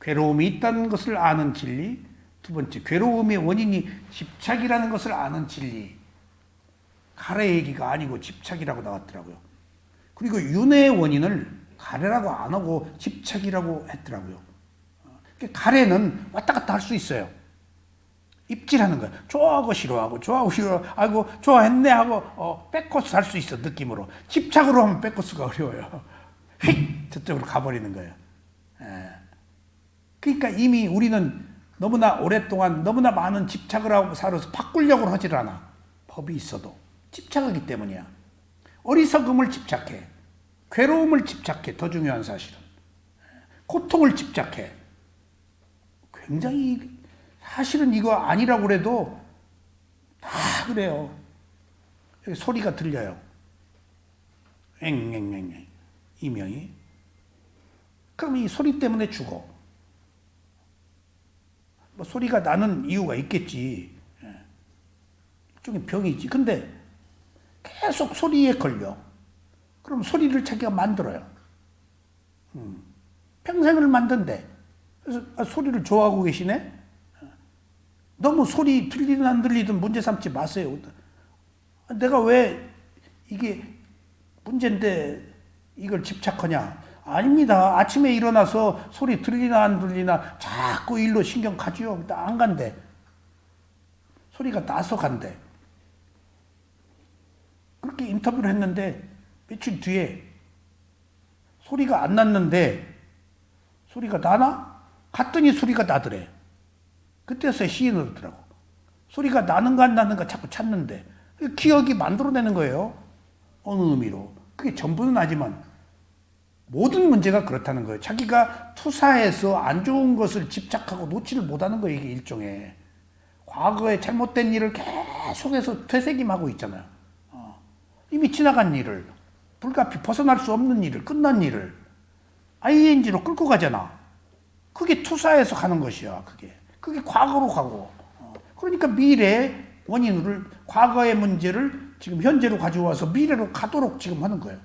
괴로움이 있다는 것을 아는 진리, 두 번째, 괴로움의 원인이 집착이라는 것을 아는 진리. 가래 얘기가 아니고 집착이라고 나왔더라고요. 그리고 윤회의 원인을 가래라고 안 하고 집착이라고 했더라고요. 가래는 왔다 갔다 할 수 있어요. 입질하는 거야. 좋아하고 싫어하고, 좋아하고 싫어하고, 아이고, 좋아했네 하고, 백코스 할 수 있어, 느낌으로. 집착으로 하면 백코스가 어려워요. 휙! 저쪽으로 가버리는 거예요. 그러니까 이미 우리는 너무나 오랫동안 너무나 많은 집착을 하고 살아서 바꾸려고 하질 않아. 법이 있어도. 집착하기 때문이야. 어리석음을 집착해. 괴로움을 집착해. 더 중요한 사실은. 고통을 집착해. 굉장히 사실은 이거 아니라고 그래도 다 그래요. 여기 소리가 들려요. 앵앵앵앵 이명이. 그럼 이 소리 때문에 죽어. 뭐 소리가 나는 이유가 있겠지. 일종의 병이지. 근데 계속 소리에 걸려. 그럼 소리를 자기가 만들어요. 평생을 만든대. 그래서 소리를 좋아하고 계시네? 너무 소리 들리든 안 들리든 문제 삼지 마세요. 내가 왜 이게 문제인데 이걸 집착하냐? 아닙니다. 아침에 일어나서 소리 들리나 안 들리나 자꾸 일로 신경 가지요. 안 간대. 소리가 나서 간대. 그렇게 인터뷰를 했는데 며칠 뒤에 소리가 안 났는데 소리가 나나? 갔더니 소리가 나더래. 그때서야 시인을 얻더라고. 소리가 나는가 안 나는가 자꾸 찾는데 기억이 만들어내는 거예요. 어느 의미로. 그게 전부는 아니지만 모든 문제가 그렇다는 거예요. 자기가 투사해서 안 좋은 것을 집착하고 놓지를 못하는 거예요. 이게 일종의. 과거에 잘못된 일을 계속해서 되새김하고 있잖아요. 이미 지나간 일을, 불가피 벗어날 수 없는 일을, 끝난 일을 ing로 끌고 가잖아. 그게 투사해서 가는 것이야. 그게 과거로 가고. 그러니까 미래의 원인을, 과거의 문제를 지금 현재로 가져와서 미래로 가도록 지금 하는 거예요.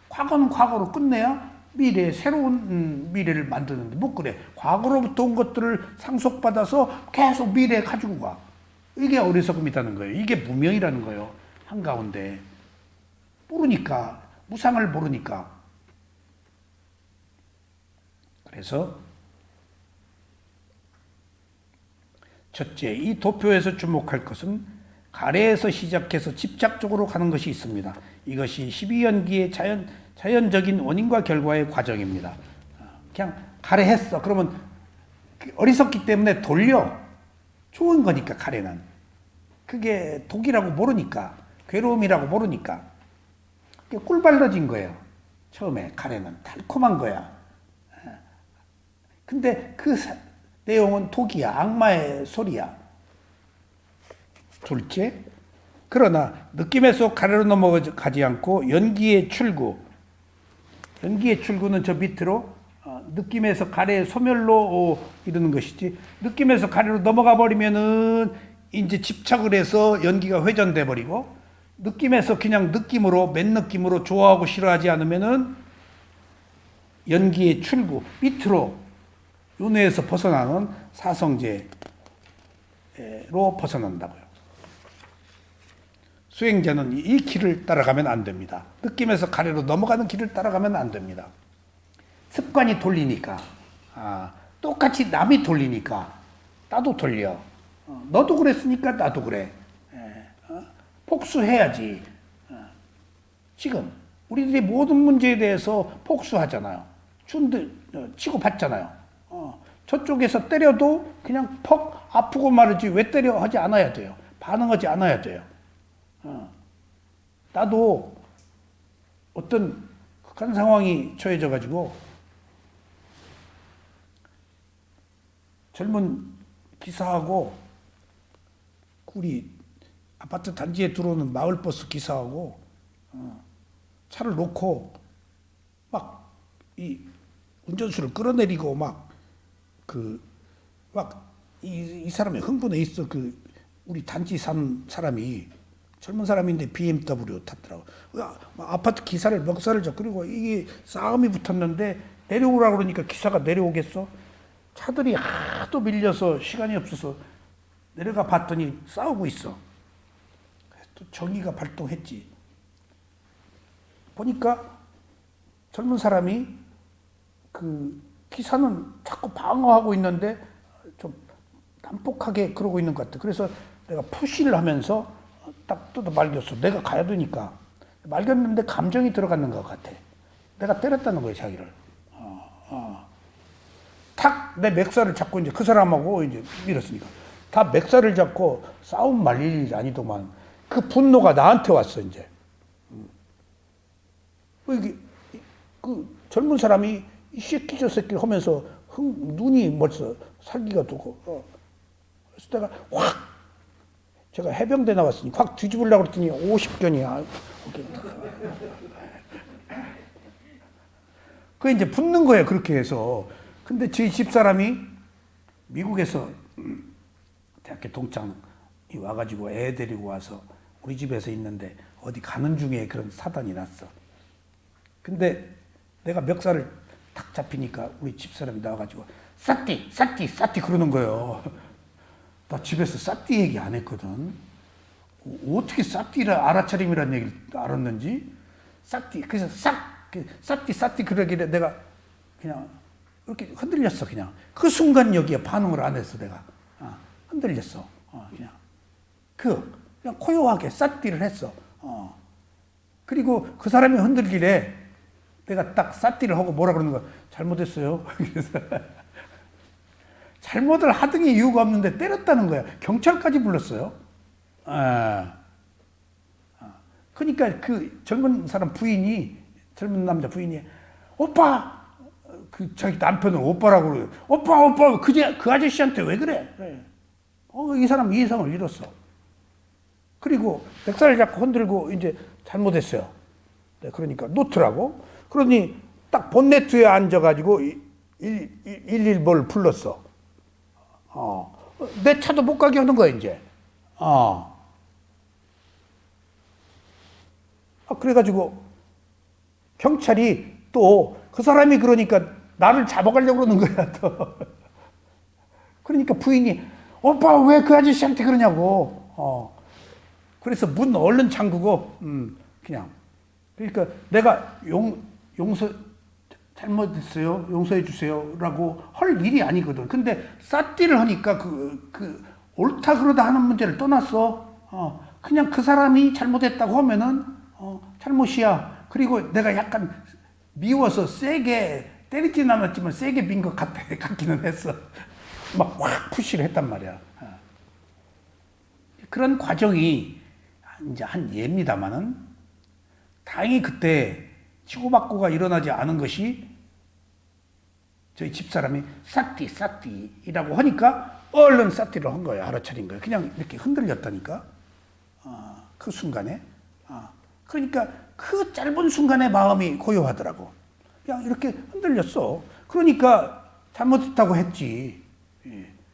과거는 과거로 끝내야 미래에 새로운 미래를 만드는데 못 그래. 과거로부터 온 것들을 상속받아서 계속 미래에 가지고 가. 이게 어리석음이라는 거예요. 이게 무명이라는 거예요. 한가운데. 모르니까. 무상을 모르니까. 그래서 첫째, 이 도표에서 주목할 것은 가래에서 시작해서 집착적으로 가는 것이 있습니다. 이것이 12연기의 자연적인 원인과 결과의 과정입니다. 그냥 가래했어. 그러면 어리석기 때문에 돌려. 좋은 거니까 가래는. 그게 독이라고 모르니까. 괴로움이라고 모르니까. 꿀발라진 거예요. 처음에 가래는. 달콤한 거야. 근데 그 내용은 독이야. 악마의 소리야. 둘째, 그러나 느낌에서 가래로 넘어가지 않고 연기의 출구. 연기의 출구는 저 밑으로 느낌에서 가래의 소멸로 이르는 것이지. 느낌에서 가래로 넘어가 버리면은 이제 집착을 해서 연기가 회전돼 버리고, 느낌에서 그냥 느낌으로, 맨 느낌으로 좋아하고 싫어하지 않으면은 연기의 출구 밑으로 윤회에서 벗어나는 사성제로 벗어난다고요. 수행자는 이 길을 따라가면 안 됩니다. 느낌에서 가래로 넘어가는 길을 따라가면 안 됩니다. 습관이 돌리니까, 똑같이 남이 돌리니까 나도 돌려. 너도 그랬으니까 나도 그래. 복수해야지. 지금 우리들이 모든 문제에 대해서 복수하잖아요. 치고 받잖아요. 저쪽에서 때려도 그냥 퍽 아프고 말이지 왜 때려 하지 않아야 돼요. 반응하지 않아야 돼요. 나도 어떤 극한 상황이 처해져 가지고 젊은 기사하고 우리 아파트 단지에 들어오는 마을버스 기사하고 차를 놓고 막 이 운전수를 끌어내리고 이 사람이 흥분해 있어. 우리 단지 산 사람이 젊은 사람인데 BMW 탔더라고. 아파트 기사를 멱살을 잡. 그리고 이게 싸움이 붙었는데 내려오라고 그러니까 기사가 내려오겠어? 차들이 하도 밀려서 시간이 없어서 내려가 봤더니 싸우고 있어. 또 정의가 발동했지. 보니까 젊은 사람이 기사는 자꾸 방어하고 있는데 좀 난폭하게 그러고 있는 것 같아. 그래서 내가 푸시를 하면서 딱 뜯어 말겼어. 내가 가야 되니까. 말겼는데 감정이 들어갔는 것 같아. 내가 때렸다는 거야, 자기를. 탁 내 맥살을 잡고 이제 그 사람하고 이제 밀었으니까. 다 맥살을 잡고 싸움 말릴 일이 아니더만 그 분노가 나한테 왔어, 이제. 이게 그 젊은 사람이 이 새끼 저 새끼 하면서 눈이 벌써 살기가 도고 그래서 내가 제가 해병대 나왔으니 확 뒤집으려고 그랬더니 50견이야. 그 이제 붙는 거예요, 그렇게 해서. 근데 저희 집사람이 미국에서 대학교 동창이 와가지고 애 데리고 와서 우리 집에서 있는데 어디 가는 중에 그런 사단이 났어. 근데 내가 멱살을 탁 잡히니까 우리 집사람이 나와가지고 싸띠 그러는 거예요. 나 집에서 싸띠 얘기 안 했거든. 어떻게 싸띠를 알아차림이라는 얘기를 알았는지. 싸띠 그래서 싸띠 그러길래 내가 그냥 이렇게 흔들렸어. 그냥 그 순간 여기에 반응을 안 했어. 내가 흔들렸어. 그냥 고요하게 싸띠를 했어. 그리고 그 사람이 흔들길래 내가 딱 싸띠를 하고 뭐라 그러는 거야. 잘못했어요. 그래서 잘못을 하등의 이유가 없는데 때렸다는 거야. 경찰까지 불렀어요. 그러니까 그 젊은 남자 부인이 오빠, 자기 남편을 오빠라고 그래요. 오빠, 그 아저씨한테 왜 그래? 이 사람 이해성을 잃었어. 그리고 멱살을 잡고 흔들고 이제 잘못했어요. 그러니까 놓더라고. 그러니 딱 본네트에 앉아가지고 119를 불렀어. 내 차도 못 가게 하는 거야, 이제. 그래가지고 경찰이 또 그 사람이 그러니까 나를 잡아가려고 그러는 거야, 또. 그러니까 부인이 오빠 왜 그 아저씨한테 그러냐고. 그래서 문 얼른 잠그고 그냥. 그러니까 내가 잘못했어요. 용서해 주세요라고 할 일이 아니거든. 근데 싸띠를 하니까 옳다 그러다 하는 문제를 떠났어. 그냥 그 사람이 잘못했다고 하면은 잘못이야. 그리고 내가 약간 미워서 세게 때리진 않았지만 세게 민 것 같기는 했어. 막 확 푸시를 했단 말이야. 그런 과정이 이제 한 예입니다만은 다행히 그때 치고받고가 일어나지 않은 것이 저희 집사람이 싸띠이라고 하니까 얼른 싸띠를 한 거예요. 알아차린 거예요. 그냥 이렇게 흔들렸다니까. 그 순간에. 그러니까 그 짧은 순간에 마음이 고요하더라고. 그냥 이렇게 흔들렸어. 그러니까 잘못했다고 했지.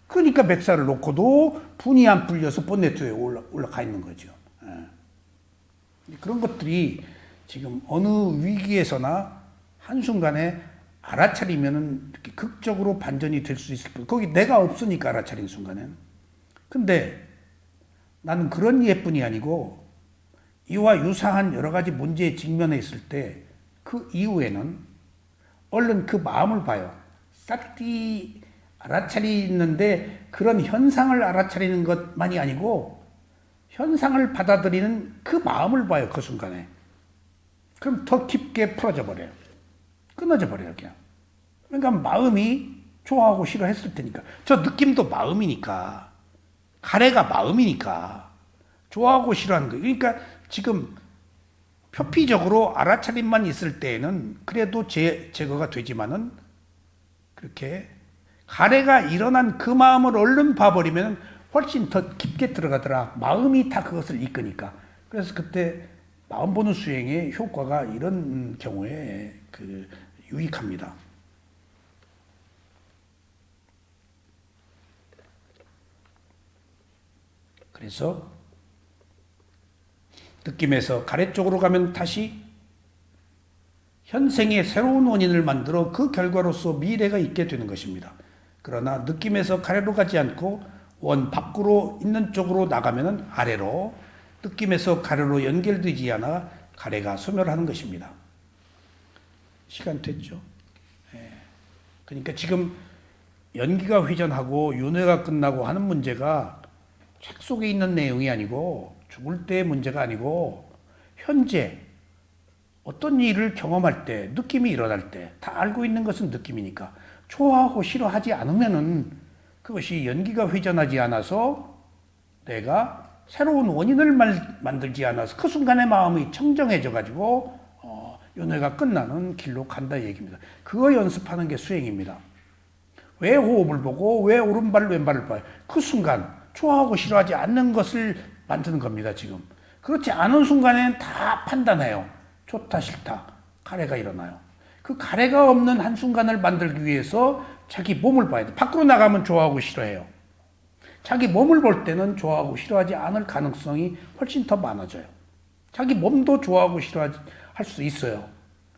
그러니까 멱살을 놓고도 분이 안 풀려서 본네트에 올라가 있는 거죠. 그런 것들이 지금 어느 위기에서나 한순간에 알아차리면은 이렇게 극적으로 반전이 될 수 있을 뿐. 거기 내가 없으니까 알아차린 순간엔. 근데 나는 그런 예뿐이 아니고 이와 유사한 여러 가지 문제에 직면해 있을 때 그 이후에는 얼른 그 마음을 봐요. 싹디 알아차리는데 그런 현상을 알아차리는 것만이 아니고 현상을 받아들이는 그 마음을 봐요. 그 순간에. 그럼 더 깊게 풀어져 버려요. 끊어져 버려요. 그냥. 그러니까 마음이 좋아하고 싫어했을 테니까. 저 느낌도 마음이니까. 가래가 마음이니까. 좋아하고 싫어하는 거예요. 그러니까 지금 표피적으로 알아차림만 있을 때에는 그래도 제거가 되지만은 그렇게 가래가 일어난 그 마음을 얼른 봐버리면 훨씬 더 깊게 들어가더라. 마음이 다 그것을 이끄니까. 그래서 그때 마음 보는 수행의 효과가 이런 경우에 유익합니다. 그래서 느낌에서 가래 쪽으로 가면 다시 현생의 새로운 원인을 만들어 그 결과로서 미래가 있게 되는 것입니다. 그러나 느낌에서 가래로 가지 않고 원 밖으로 있는 쪽으로 나가면 아래로, 느낌에서 가래로 연결되지 않아 가래가 소멸하는 것입니다. 시간 됐죠? 그러니까 지금 연기가 회전하고 윤회가 끝나고 하는 문제가 책 속에 있는 내용이 아니고 죽을 때의 문제가 아니고 현재 어떤 일을 경험할 때, 느낌이 일어날 때 다 알고 있는 것은 느낌이니까 좋아하고 싫어하지 않으면은 그것이 연기가 회전하지 않아서 내가 새로운 원인을 만들지 않아서 그 순간에 마음이 청정해져 가지고 윤회가 끝나는 길로 간다 얘기입니다. 그거 연습하는 게 수행입니다. 왜 호흡을 보고 왜 오른발 왼발을 봐요? 그 순간 좋아하고 싫어하지 않는 것을 만드는 겁니다. 지금 그렇지 않은 순간에는 다 판단해요. 좋다 싫다 가래가 일어나요. 그 가래가 없는 한순간을 만들기 위해서 자기 몸을 봐야 돼. 밖으로 나가면 좋아하고 싫어해요. 자기 몸을 볼 때는 좋아하고 싫어하지 않을 가능성이 훨씬 더 많아져요. 자기 몸도 좋아하고 싫어할 수 있어요.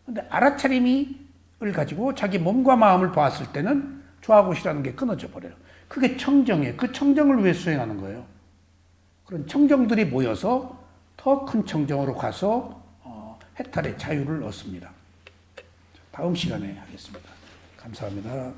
근데 알아차림을 가지고 자기 몸과 마음을 봤을 때는 좋아하고 싫어하는 게 끊어져 버려요. 그게 청정이에요. 그 청정을 위해 수행하는 거예요. 그런 청정들이 모여서 더 큰 청정으로 가서 해탈의 자유를 얻습니다. 다음 시간에 하겠습니다. 감사합니다.